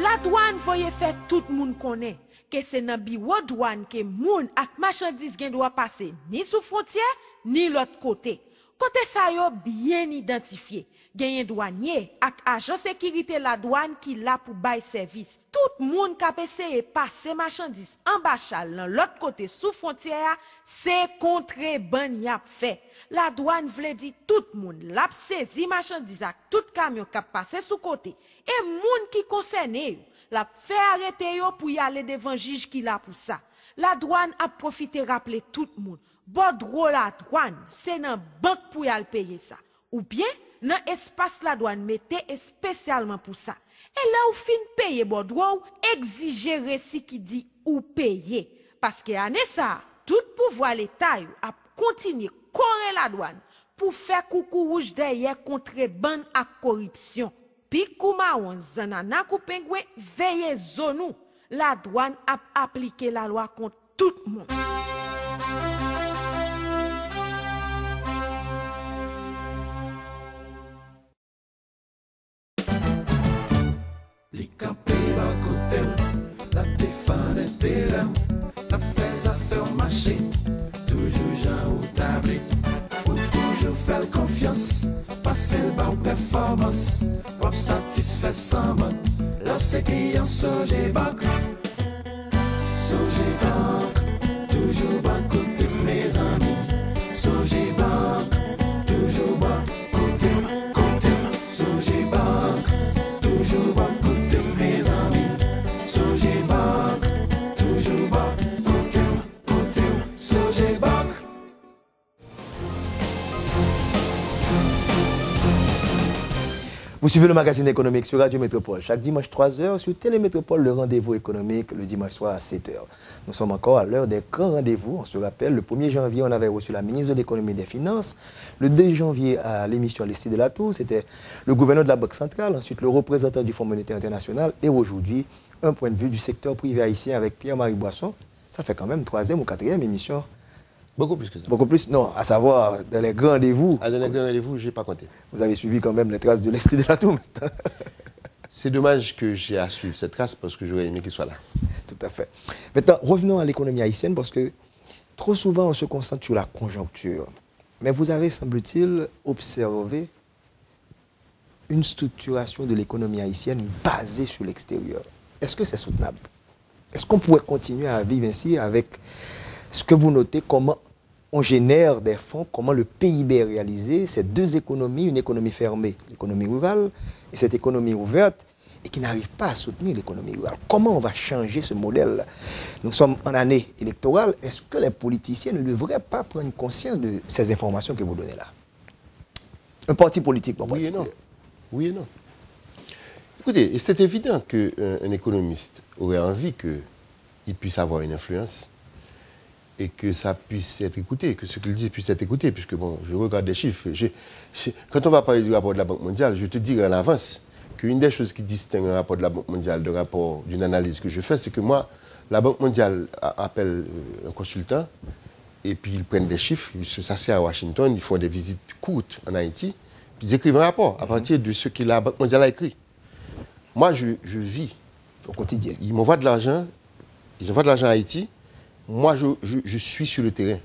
La douane voye fait tout le monde connaît que c'est dans bureau douane que moun ak marchandise gen doit passer ni sous frontière ni l'autre côté. Côté ça yo bien identifié. Genyen douanier ak agent sécurité la douane qui là pour bail service. Tout moun ka essayer passer marchandise en bachal dans l'autre côté sous frontière, c'est contrebande y a fait. La douane vle di tout moun l'a saisi marchandise ak tout camion ka passer sous côté. Et moun qui concerné la fait arrêter yo pour y aller devant juge qui là pour ça. La douane a profité rappeler tout le monde. Bon la douane, c'est dans banque pour y aller payer ça. Ou bien, dans espace la douane mettez spécialement pour ça. Et là ou fin payer bon droit, exiger récit qui dit ou payer. Parce que année ça, tout pouvoir l'État a continué correr la douane pour faire coucou rouge derrière contrebande à corruption. Pi koumaon zanana kou pengwe veille zonou. La douane a appliqué la loi contre tout le monde. Li campé à côté, la défense intérêt, la fait affaire au marché, toujours Jean ou tablé, ou toujours faire confiance, passer le bas performance, ou satisfait sans mode, lorsque client Sogé Bank, toujours bas côté mes amis, Sogé Bank, toujours bas côté, Sogé Bank, toujours bas côté mes amis, Sogé Bank, toujours bas côté, Sogé Bank. Vous suivez le magazine économique sur Radio Métropole. Chaque dimanche 3h sur Télémétropole, le rendez-vous économique le dimanche soir à 7h. Nous sommes encore à l'heure des grands rendez-vous. On se rappelle, le 1er janvier, on avait reçu la ministre de l'économie et des finances. Le 2 janvier, à l'émission L'Estée de la Tour, c'était le gouverneur de la Banque centrale, ensuite le représentant du Fonds monétaire international. Et aujourd'hui, un point de vue du secteur privé haïtien avec Pierre-Marie Boisson. Ça fait quand même 3e ou 4e émission. Beaucoup plus que ça. Beaucoup plus, non, à savoir, dans les grands rendez-vous. Dans les grands rendez-vous, je n'ai pas compté. Vous avez suivi quand même les traces de l'Estée de la Tour. C'est dommage que j'ai à suivre cette trace parce que j'aurais aimé qu'il soit là. Tout à fait. Maintenant, revenons à l'économie haïtienne parce que trop souvent, on se concentre sur la conjoncture. Mais vous avez, semble-t-il, observé une structuration de l'économie haïtienne basée sur l'extérieur. Est-ce que c'est soutenable? Est-ce qu'on pourrait continuer à vivre ainsi avec ce que vous notez, comment on génère des fonds, comment le PIB est réalisé, ces deux économies, une économie fermée, l'économie rurale, et cette économie ouverte, et qui n'arrive pas à soutenir l'économie rurale. Comment on va changer ce modèle? Nous sommes en année électorale. Est-ce que les politiciens ne devraient pas prendre conscience de ces informations que vous donnez là? Un parti politique, en Oui et particulier. non. Oui et non. Écoutez, c'est évident qu'un économiste aurait envie qu'il puisse avoir une influence et que ça puisse être écouté, que ce qu'il dit puisse être écouté, puisque bon, je regarde des chiffres. Quand on va parler du rapport de la Banque mondiale, je te dirai en avance qu'une des choses qui distingue un rapport de la Banque mondiale d'un rapport d'une analyse que je fais, c'est que moi, la Banque mondiale appelle un consultant et puis ils prennent des chiffres, ils se s'asseyent à Washington, ils font des visites courtes en Haïti, puis ils écrivent un rapport à partir de ce que la Banque mondiale a écrit. Moi, je vis Au quotidien. ils m'envoient de l'argent, ils envoient de l'argent à Haïti. Moi, je suis sur le terrain.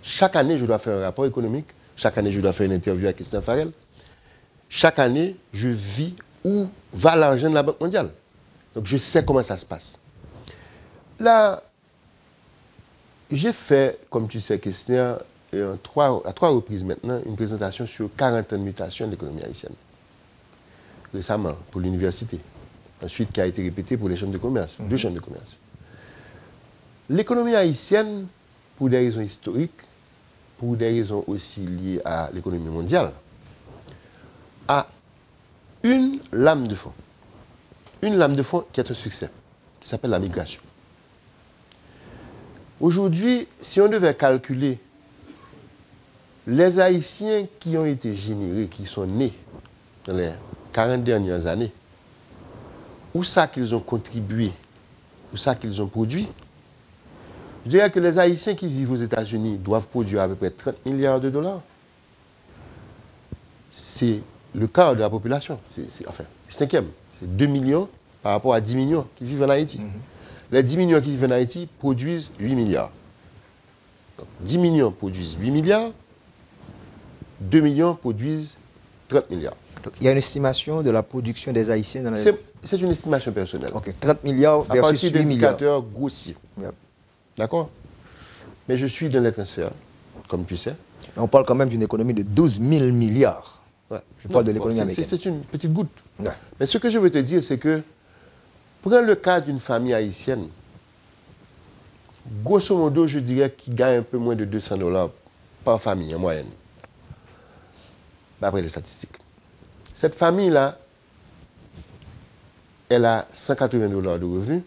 Chaque année, je dois faire un rapport économique. Chaque année, je dois faire une interview avec Christian Farel. Chaque année, je vis où va l'argent de la Banque mondiale. Donc, je sais comment ça se passe. Là, j'ai fait, comme tu sais, Christian, à trois reprises maintenant, une présentation sur 40 ans de mutation de l'économie haïtienne. Récemment, pour l'université. Ensuite, qui a été répétée pour les chambres de commerce, 2 chambres de commerce. L'économie haïtienne, pour des raisons historiques, pour des raisons aussi liées à l'économie mondiale, a une lame de fond. Une lame de fond qui est un succès, qui s'appelle la migration. Aujourd'hui, si on devait calculer les Haïtiens qui ont été générés, qui sont nés dans les 40 dernières années, où ça qu'ils ont contribué, où ça qu'ils ont produit, je dirais que les Haïtiens qui vivent aux États-Unis doivent produire à peu près 30 milliards de dollars. C'est le quart de la population. Enfin, le 5e. C'est 2 millions par rapport à 10 millions qui vivent en Haïti. Les 10 millions qui vivent en Haïti produisent 8 milliards. Donc, 10 millions produisent 8 milliards, 2 millions produisent 30 milliards. Donc, il y a une estimation de la production des Haïtiens dans la... C'est une estimation personnelle. Ok, 30 milliards À versus partir 8 milliards. d'indicateurs grossiers. Yep. D'accord? Mais je suis dans les transferts, comme tu sais. On parle quand même d'une économie de 12 000 milliards. Ouais. Je parle de l'économie américaine. C'est une petite goutte. Ouais. Mais ce que je veux te dire, c'est que, prends le cas d'une famille haïtienne, grosso modo, je dirais qu'il gagne un peu moins de 200 dollars par famille en moyenne, d'après les statistiques. Cette famille-là, elle a 180 dollars de revenus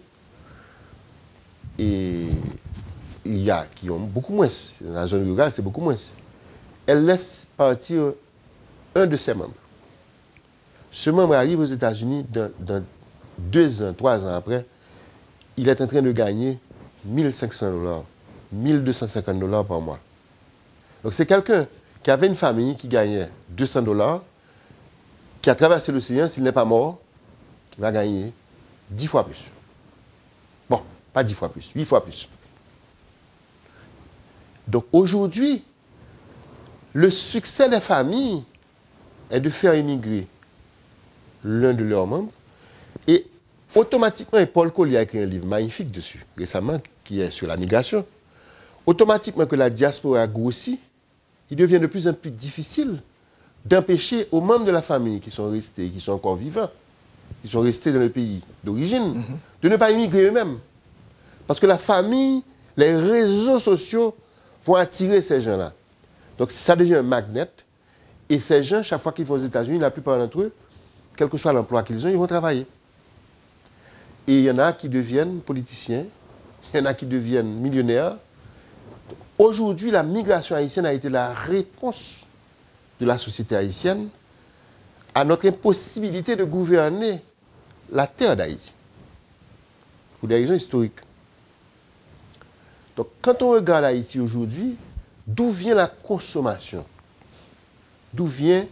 et il y a qui ont beaucoup moins. Dans la zone rurale, c'est beaucoup moins. Elle laisse partir un de ses membres. Ce membre arrive aux États-Unis dans 2 ans, 3 ans après, il est en train de gagner 1500 dollars, 1250 dollars par mois. Donc c'est quelqu'un qui avait une famille qui gagnait 200 dollars, qui a traversé l'océan, s'il n'est pas mort, qui va gagner 10 fois plus. Bon, pas 10 fois plus, 8 fois plus. Donc aujourd'hui, le succès des familles est de faire émigrer l'un de leurs membres et automatiquement, et Paul Collier a écrit un livre magnifique dessus, récemment, qui est sur la migration, automatiquement que la diaspora grossit, il devient de plus en plus difficile d'empêcher aux membres de la famille qui sont restés, qui sont encore vivants, qui sont restés dans le pays d'origine, de ne pas émigrer eux-mêmes. Parce que la famille, les réseaux sociaux vont attirer ces gens-là. Donc ça devient un magnet. Et ces gens, chaque fois qu'ils vont aux États-Unis, la plupart d'entre eux quel que soit l'emploi qu'ils ont, ils vont travailler. Et il y en a qui deviennent politiciens, il y en a qui deviennent millionnaires. Aujourd'hui, la migration haïtienne a été la réponse de la société haïtienne à notre impossibilité de gouverner la terre d'Haïti, pour des raisons historiques. Donc, quand on regarde Haïti aujourd'hui, d'où vient la consommation? D'où vient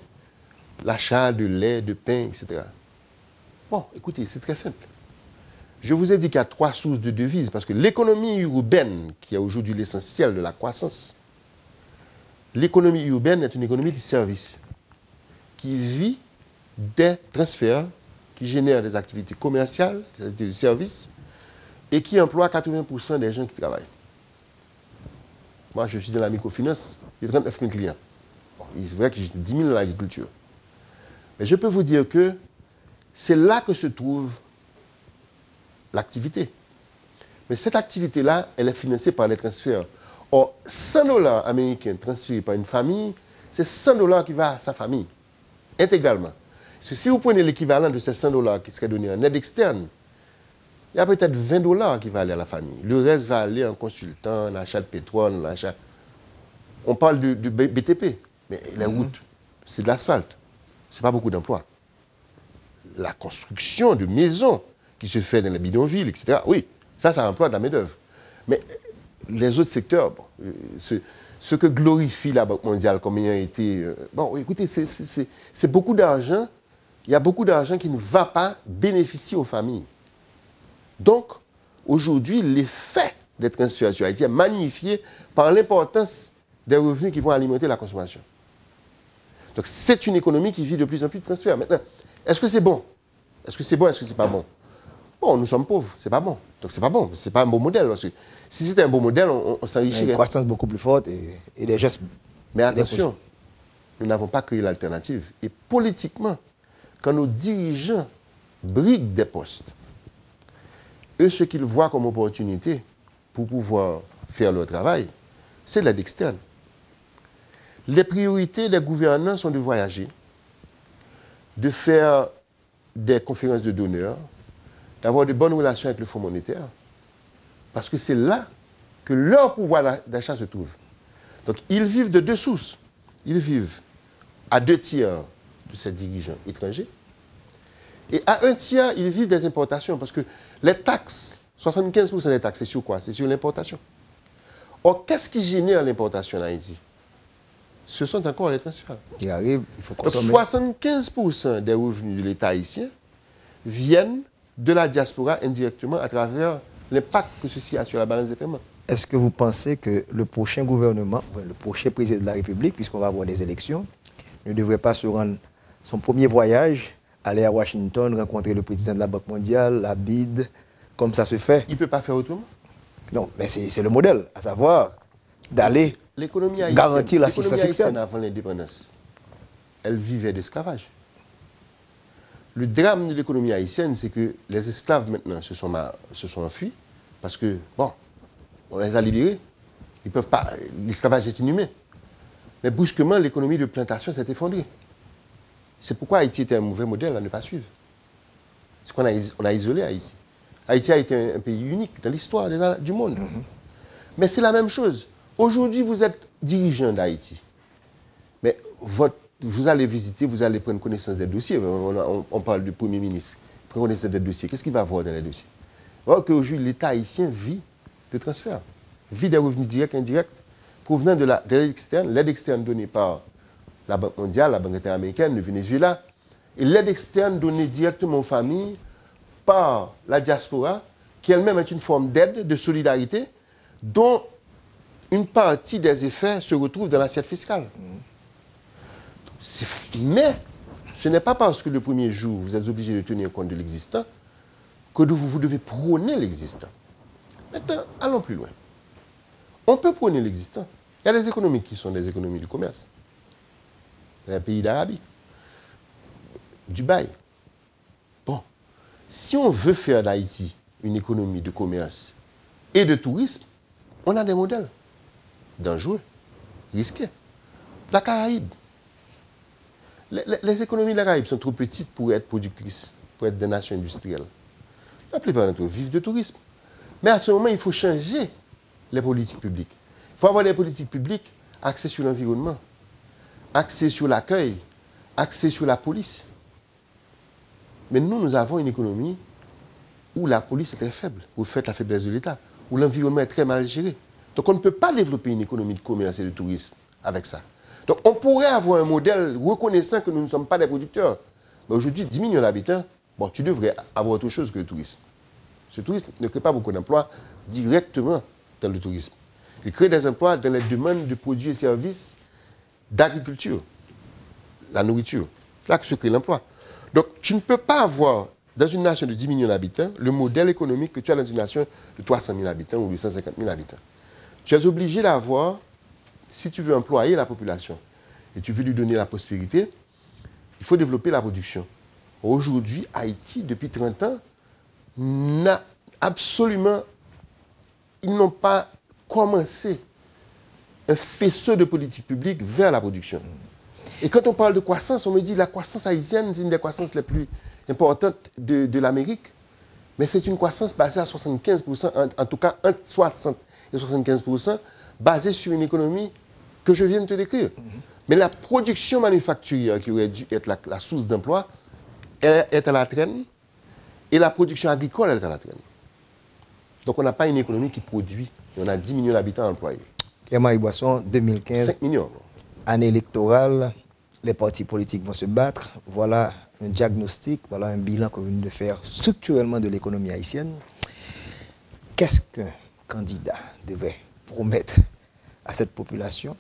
l'achat de lait, de pain, etc. Bon, écoutez, c'est très simple. Je vous ai dit qu'il y a 3 sources de devises, parce que l'économie urbaine, qui est aujourd'hui l'essentiel de la croissance, l'économie urbaine est une économie de services, qui vit des transferts, qui génèrent des activités commerciales, des activités de services, et qui emploie 80% des gens qui travaillent. Moi, je suis dans la microfinance, j'ai 39 000 clients. Bon, c'est vrai que j'ai 10 000 dans l'agriculture. Mais je peux vous dire que c'est là que se trouve l'activité. Mais cette activité-là, elle est financée par les transferts. Or, 100 $ américains transférés par une famille, c'est 100 $ qui va à sa famille, intégralement. Parce que si vous prenez l'équivalent de ces 100 $ qui seraient donnés en aide externe, il y a peut-être 20 $ qui vont aller à la famille. Le reste va aller en consultant, en achat de pétrole, en achat... On parle de BTP, mais les routes, c'est de l'asphalte. Ce n'est pas beaucoup d'emplois. La construction de maisons qui se fait dans les bidonvilles, etc., oui, ça emploie de la main-d'œuvre. Mais les autres secteurs, bon, ce que glorifie la Banque mondiale comme ayant été... bon, écoutez, c'est beaucoup d'argent. Il y a beaucoup d'argent qui ne va pas bénéficier aux familles. Donc, aujourd'hui, l'effet des transferts sur Haïti est magnifié par l'importance des revenus qui vont alimenter la consommation. Donc, c'est une économie qui vit de plus en plus de transferts. Maintenant, est-ce que c'est bon? Est-ce que c'est bon? Est-ce que c'est pas bon? Bon, nous sommes pauvres, c'est pas bon. Donc, c'est pas bon. C'est pas un bon modèle. Parce que si c'était un bon modèle, on s'enrichirait. Une croissance beaucoup plus forte et des gestes. Mais attention, nous n'avons pas créé l'alternative. Et politiquement, quand nos dirigeants briguent des postes, eux, ce qu'ils voient comme opportunité pour pouvoir faire leur travail, c'est l'aide externe. Les priorités des gouvernants sont de voyager, de faire des conférences de donneurs, d'avoir de bonnes relations avec le Fonds monétaire, parce que c'est là que leur pouvoir d'achat se trouve. Donc, ils vivent de 2 sources. Ils vivent à 2 tiers de ces dirigeants étrangers, et à 1 tiers, ils vivent des importations, parce que les taxes, 75% des taxes, c'est sur quoi? C'est sur l'importation. Or, qu'est-ce qui génère l'importation en Haïti? Ce sont encore les transferts. Qui arrivent, il faut consommer. Donc, 75% des revenus de l'État haïtien viennent de la diaspora indirectement à travers l'impact que ceci a sur la balance des paiements. Est-ce que vous pensez que le prochain gouvernement, le prochain président de la République, puisqu'on va avoir des élections, ne devrait pas se rendre son premier voyage, aller à Washington, rencontrer le président de la Banque mondiale, la BID, comme ça se fait? Il ne peut pas faire autrement? Non, mais c'est le modèle, à savoir d'aller garantir l'assistance externe. Avant l'indépendance, elle vivait d'esclavage. Le drame de l'économie haïtienne, c'est que les esclaves maintenant se sont enfuis parce que, bon, on les a libérés. Ils peuvent pas. L'esclavage est inhumain. Mais brusquement, l'économie de plantation s'est effondrée. C'est pourquoi Haïti était un mauvais modèle à ne pas suivre. C'est qu'on a isolé Haïti. Haïti a été un pays unique dans l'histoire du monde. Mais c'est la même chose. Aujourd'hui, vous êtes dirigeant d'Haïti. Mais vous allez visiter, vous allez prendre connaissance des dossiers. On parle du Premier ministre. Prendre connaissance des dossiers. Qu'est-ce qu'il va voir dans les dossiers? Alors qu'aujourd'hui, l'État haïtien vit de transferts, vit des revenus directs et indirects provenant de l'aide externe donnée par la Banque mondiale, la Banque interaméricaine, le Venezuela, et l'aide externe donnée directement aux familles par la diaspora, qui elle-même est une forme d'aide, de solidarité, dont une partie des effets se retrouve dans l'assiette fiscale. Mais ce n'est pas parce que le premier jour, vous êtes obligé de tenir compte de l'existant, que vous devez prôner l'existant. Maintenant, allons plus loin. On peut prôner l'existant. Il y a des économies qui sont des économies du commerce. Dans les pays d'Arabie, Dubaï. Bon, si on veut faire d'Haïti une économie de commerce et de tourisme, on a des modèles dangereux, risqués. La Caraïbe. Les économies de la Caraïbe sont trop petites pour être productrices, pour être des nations industrielles. La plupart d'entre eux vivent de tourisme. Mais à ce moment, il faut changer les politiques publiques. Il faut avoir des politiques publiques axées sur l'environnement, axées sur l'accueil, axées sur la police. Mais nous avons une économie où la police est très faible, où fait la faiblesse de l'État, où l'environnement est très mal géré. Donc on ne peut pas développer une économie de commerce et de tourisme avec ça. Donc on pourrait avoir un modèle reconnaissant que nous ne sommes pas des producteurs. Mais aujourd'hui, 10 millions d'habitants, bon, tu devrais avoir autre chose que le tourisme. Ce tourisme ne crée pas beaucoup d'emplois directement dans le tourisme. Il crée des emplois dans les demandes de produits et services d'agriculture, la nourriture. C'est là que se crée l'emploi. Donc tu ne peux pas avoir, dans une nation de 10 millions d'habitants, le modèle économique que tu as dans une nation de 300 000 habitants ou de 150 000 habitants. Tu es obligé d'avoir, si tu veux employer la population et tu veux lui donner la prospérité, il faut développer la production. Aujourd'hui, Haïti, depuis 30 ans, n'a absolument, ils n'ont pas commencé un faisceau de politique publique vers la production. Et quand on parle de croissance, on me dit que la croissance haïtienne, c'est une des croissances les plus importantes de l'Amérique. Mais c'est une croissance basée à 75%, en tout cas entre 60 et 75%, basée sur une économie que je viens de te décrire. Mais la production manufacturière, qui aurait dû être la source d'emploi, elle est à la traîne. Et la production agricole, elle est à la traîne. Donc on n'a pas une économie qui produit. Et on a 10 millions d'habitants employés. Pierre-Marie Boisson, 2015, 5 millions. année électorale, les partis politiques vont se battre. Voilà un diagnostic, voilà un bilan qu'on vient de faire structurellement de l'économie haïtienne. Qu'est-ce qu'un candidat devait promettre à cette population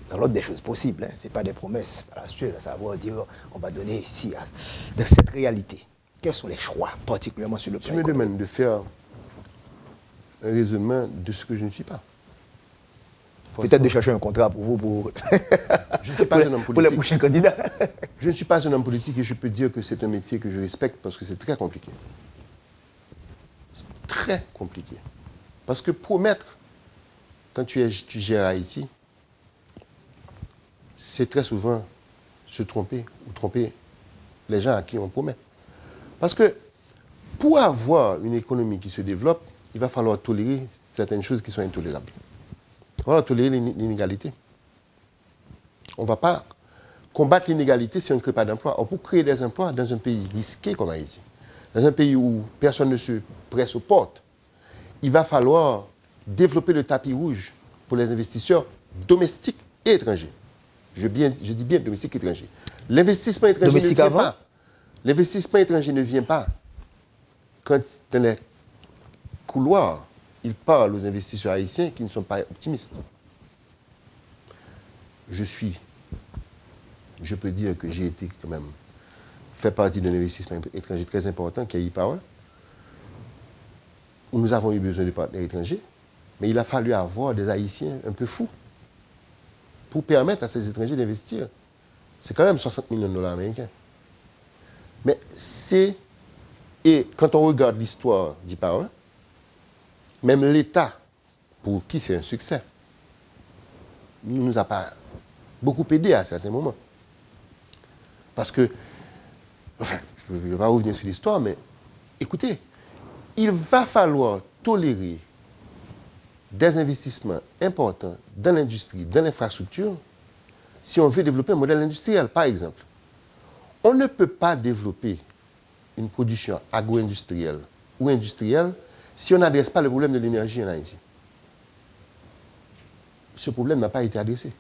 dans l'ordre des choses possibles, hein? Ce n'est pas des promesses à savoir dire on va donner ici. Dans cette réalité, quels sont les choix, particulièrement sur le plan économique? Tu me demandes de faire un raisonnement de ce que je ne suis pas. Peut-être de chercher un contrat pour vous, pour, je ne suis pas un homme pour politique. les prochains candidats. Je ne suis pas un homme politique et je peux dire que c'est un métier que je respecte parce que c'est très compliqué. C'est très compliqué. Parce que promettre, quand tu gères Haïti, c'est très souvent se tromper ou tromper les gens à qui on promet. Parce que pour avoir une économie qui se développe, il va falloir tolérer certaines choses qui sont intolérables. On va tolérer l'inégalité. On ne va pas combattre l'inégalité si on ne crée pas d'emplois. Pour créer des emplois dans un pays risqué comme Haïti, dans un pays où personne ne se presse aux portes, il va falloir développer le tapis rouge pour les investisseurs domestiques et étrangers. Je dis bien domestiques et étrangers. L'investissement étranger Domestique ne vient avant? pas. L'investissement étranger ne vient pas quand dans les couloirs, il parle aux investisseurs haïtiens qui ne sont pas optimistes. Je peux dire que j'ai été quand même fait partie d'un investissement étranger très important qui est e-Power, où nous avons eu besoin de partenaires étrangers, mais il a fallu avoir des Haïtiens un peu fous pour permettre à ces étrangers d'investir. C'est quand même 60 millions de dollars américains. Mais et quand on regarde l'histoire d'e-Power, même l'État, pour qui c'est un succès, ne nous a pas beaucoup aidé à certains moments. Parce que, enfin, je ne vais pas revenir sur l'histoire, mais écoutez, il va falloir tolérer des investissements importants dans l'industrie, dans l'infrastructure, si on veut développer un modèle industriel. Par exemple, on ne peut pas développer une production agro-industrielle ou industrielle si on n'adresse pas le problème de l'énergie en Haïti. Ce problème n'a pas été adressé.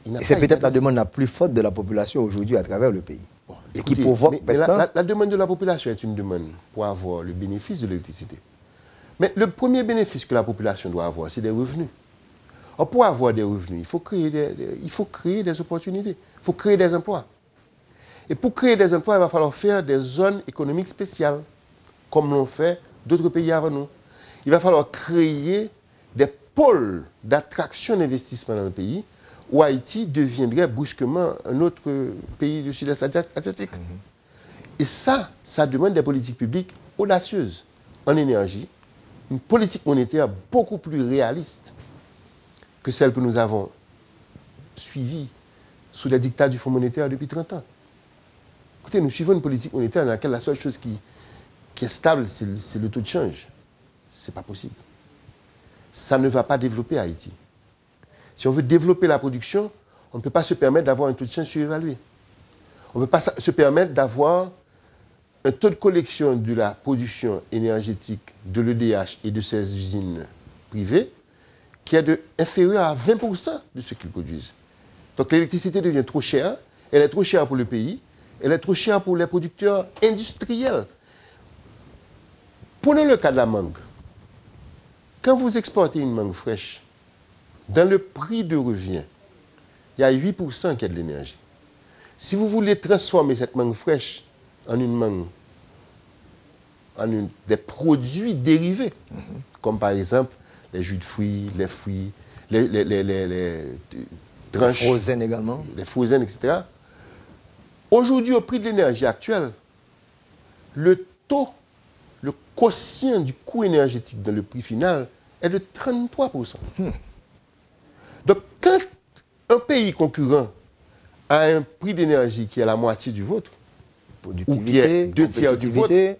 Et c'est peut-être la demande la plus forte de la population aujourd'hui à travers le pays. Bon, et écoutez, qui provoque maintenant... la demande de la population est une demande pour avoir le bénéfice de l'électricité. Mais le premier bénéfice que la population doit avoir, c'est des revenus. Alors, pour avoir des revenus, il faut créer des opportunités, il faut créer des emplois. Et pour créer des emplois, il va falloir faire des zones économiques spéciales, comme l'ont fait d'autres pays avant nous. Il va falloir créer des pôles d'attraction d'investissement dans le pays, où Haïti deviendrait brusquement un autre pays du sud-est asiatique. Et ça demande des politiques publiques audacieuses en énergie, une politique monétaire beaucoup plus réaliste que celle que nous avons suivie sous les dictats du Fonds monétaire depuis 30 ans. Écoutez, nous suivons une politique monétaire dans laquelle la seule chose qui est stable, c'est le taux de change. Ce n'est pas possible. Ça ne va pas développer Haïti. Si on veut développer la production, on ne peut pas se permettre d'avoir un taux de change surévalué. On ne peut pas se permettre d'avoir un taux de collection de la production énergétique de l'EDH et de ses usines privées qui est inférieur à 20% de ce qu'ils produisent. Donc l'électricité devient trop chère, elle est trop chère pour le pays, elle est trop chère pour les producteurs industriels. Prenez le cas de la mangue. Quand vous exportez une mangue fraîche, dans le prix de revient, il y a 8% qui est de l'énergie. Si vous voulez transformer cette mangue fraîche en une mangue, des produits dérivés, comme par exemple les jus de fruits, les fruits, les tranches, les frozen également, les frozen, etc. Aujourd'hui, au prix de l'énergie actuelle, le taux, le quotient du coût énergétique dans le prix final est de 33%. Donc, quand un pays concurrent a un prix d'énergie qui est la moitié du vôtre, ou qui est 2/3 du vôtre,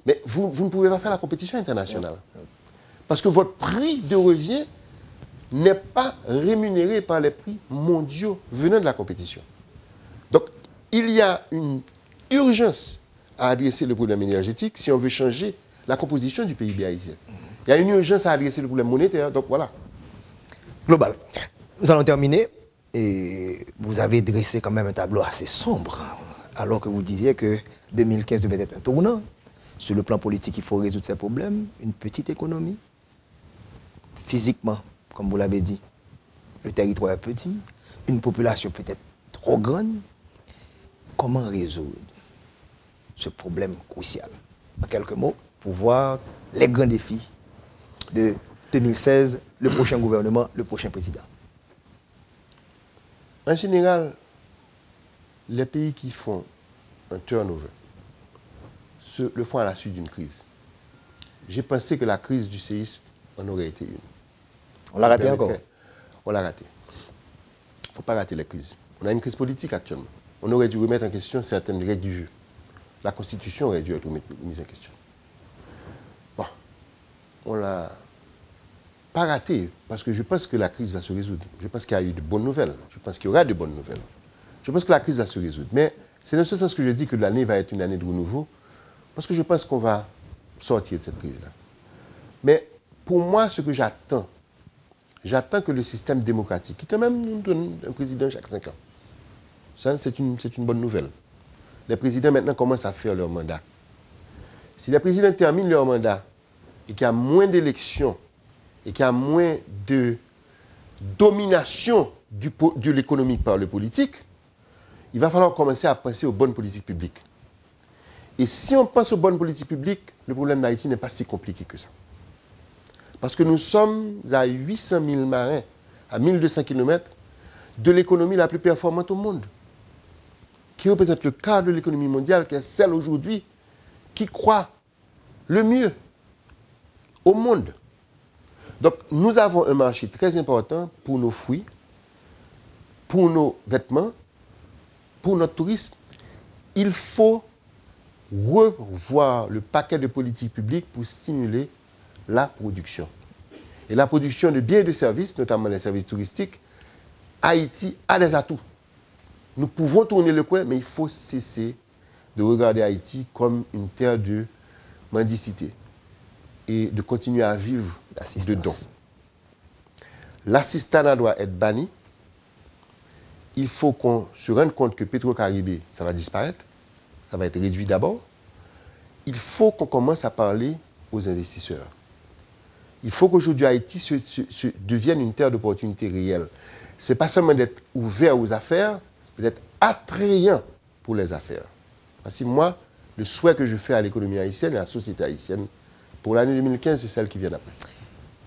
mais vous ne pouvez pas faire la compétition internationale. Parce que votre prix de revient n'est pas rémunéré par les prix mondiaux venant de la compétition. Donc, il y a une urgence à adresser le problème énergétique si on veut changer la composition du PIB haïtien. Il y a une urgence à adresser le problème monétaire, donc voilà. Global. Nous allons terminer. Et vous avez dressé quand même un tableau assez sombre, alors que vous disiez que 2015 devait être un tournant. Sur le plan politique, il faut résoudre ces problèmes. Une petite économie. Physiquement, comme vous l'avez dit, le territoire est petit. Une population peut-être trop grande. Comment résoudre ce problème crucial? En quelques mots, pour voir les grands défis de 2016, le prochain gouvernement, le prochain président. En général, les pays qui font un turnover le font à la suite d'une crise. J'ai pensé que la crise du séisme en aurait été une. On l'a raté encore? On l'a raté. Il ne faut pas rater les crises. On a une crise politique actuellement. On aurait dû remettre en question certaines règles du jeu. La Constitution aurait dû être mise en question. Bon, on ne l'a pas raté, parce que je pense que la crise va se résoudre. Je pense qu'il y a eu de bonnes nouvelles. Je pense qu'il y aura de bonnes nouvelles. Je pense que la crise va se résoudre. Mais c'est dans ce sens que je dis que l'année va être une année de renouveau, parce que je pense qu'on va sortir de cette crise-là. Mais pour moi, ce que j'attends que le système démocratique, qui quand même nous donne un président chaque 5 ans, ça c'est une bonne nouvelle. Les présidents maintenant commencent à faire leur mandat. Si les présidents terminent leur mandat et qu'il y a moins d'élections, et qu'il y a moins de domination de l'économique par le politique, il va falloir commencer à penser aux bonnes politiques publiques. Et si on pense aux bonnes politiques publiques, le problème d'Haïti n'est pas si compliqué que ça. Parce que nous sommes à 800 000 marins, à 1200 km, de l'économie la plus performante au monde, qui représente le quart de l'économie mondiale, qui est celle aujourd'hui qui croît le mieux au monde. Donc, nous avons un marché très important pour nos fruits, pour nos vêtements, pour notre tourisme. Il faut revoir le paquet de politiques publiques pour stimuler la production. Et la production de biens et de services, notamment les services touristiques, Haïti a des atouts. Nous pouvons tourner le coin, mais il faut cesser de regarder Haïti comme une terre de mendicité et de continuer à vivre de dons. L'assistanat doit être banni. Il faut qu'on se rende compte que Petro-Caribé, ça va disparaître. Ça va être réduit d'abord. Il faut qu'on commence à parler aux investisseurs. Il faut qu'aujourd'hui Haïti devienne une terre d'opportunités réelles. Ce n'est pas seulement d'être ouvert aux affaires, mais d'être attrayant pour les affaires. Parce que moi, le souhait que je fais à l'économie haïtienne et à la société haïtienne, pour l'année 2015, c'est celle qui vient d'après.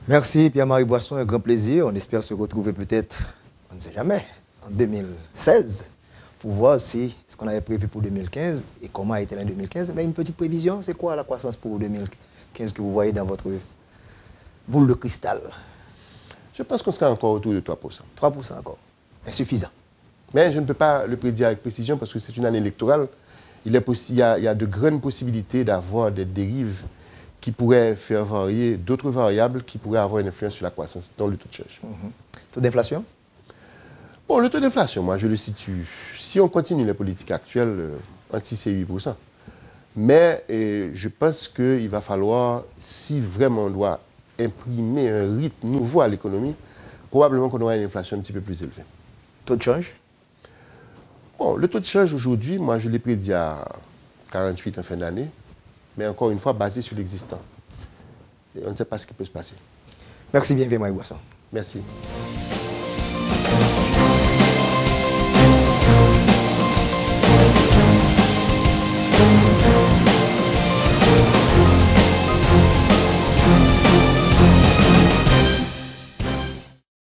Merci Pierre-Marie Boisson, un grand plaisir. On espère se retrouver peut-être, on ne sait jamais, en 2016, pour voir si ce qu'on avait prévu pour 2015 et comment a été l'année 2015. Mais une petite prévision, c'est quoi la croissance pour 2015 que vous voyez dans votre boule de cristal? Je pense qu'on sera encore autour de 3%. 3% encore. Insuffisant. Mais je ne peux pas le prédire avec précision parce que c'est une année électorale. Il y a de grandes possibilités d'avoir des dérives qui pourraient faire varier d'autres variables qui pourraient avoir une influence sur la croissance, dont le taux de change. Taux d'inflation? Bon, le taux d'inflation, moi, je le situe. Si on continue les politiques actuelles, entre 6 et 8%. Mais je pense qu'il va falloir, si vraiment on doit imprimer un rythme nouveau à l'économie, probablement qu'on aura une inflation un petit peu plus élevée. Taux de change? Bon, le taux de change aujourd'hui, moi, je l'ai prédit à 48 en fin d'année, mais encore une fois, basé sur l'existant. Et on ne sait pas ce qui peut se passer. Merci bien, Marie Boisson. Merci.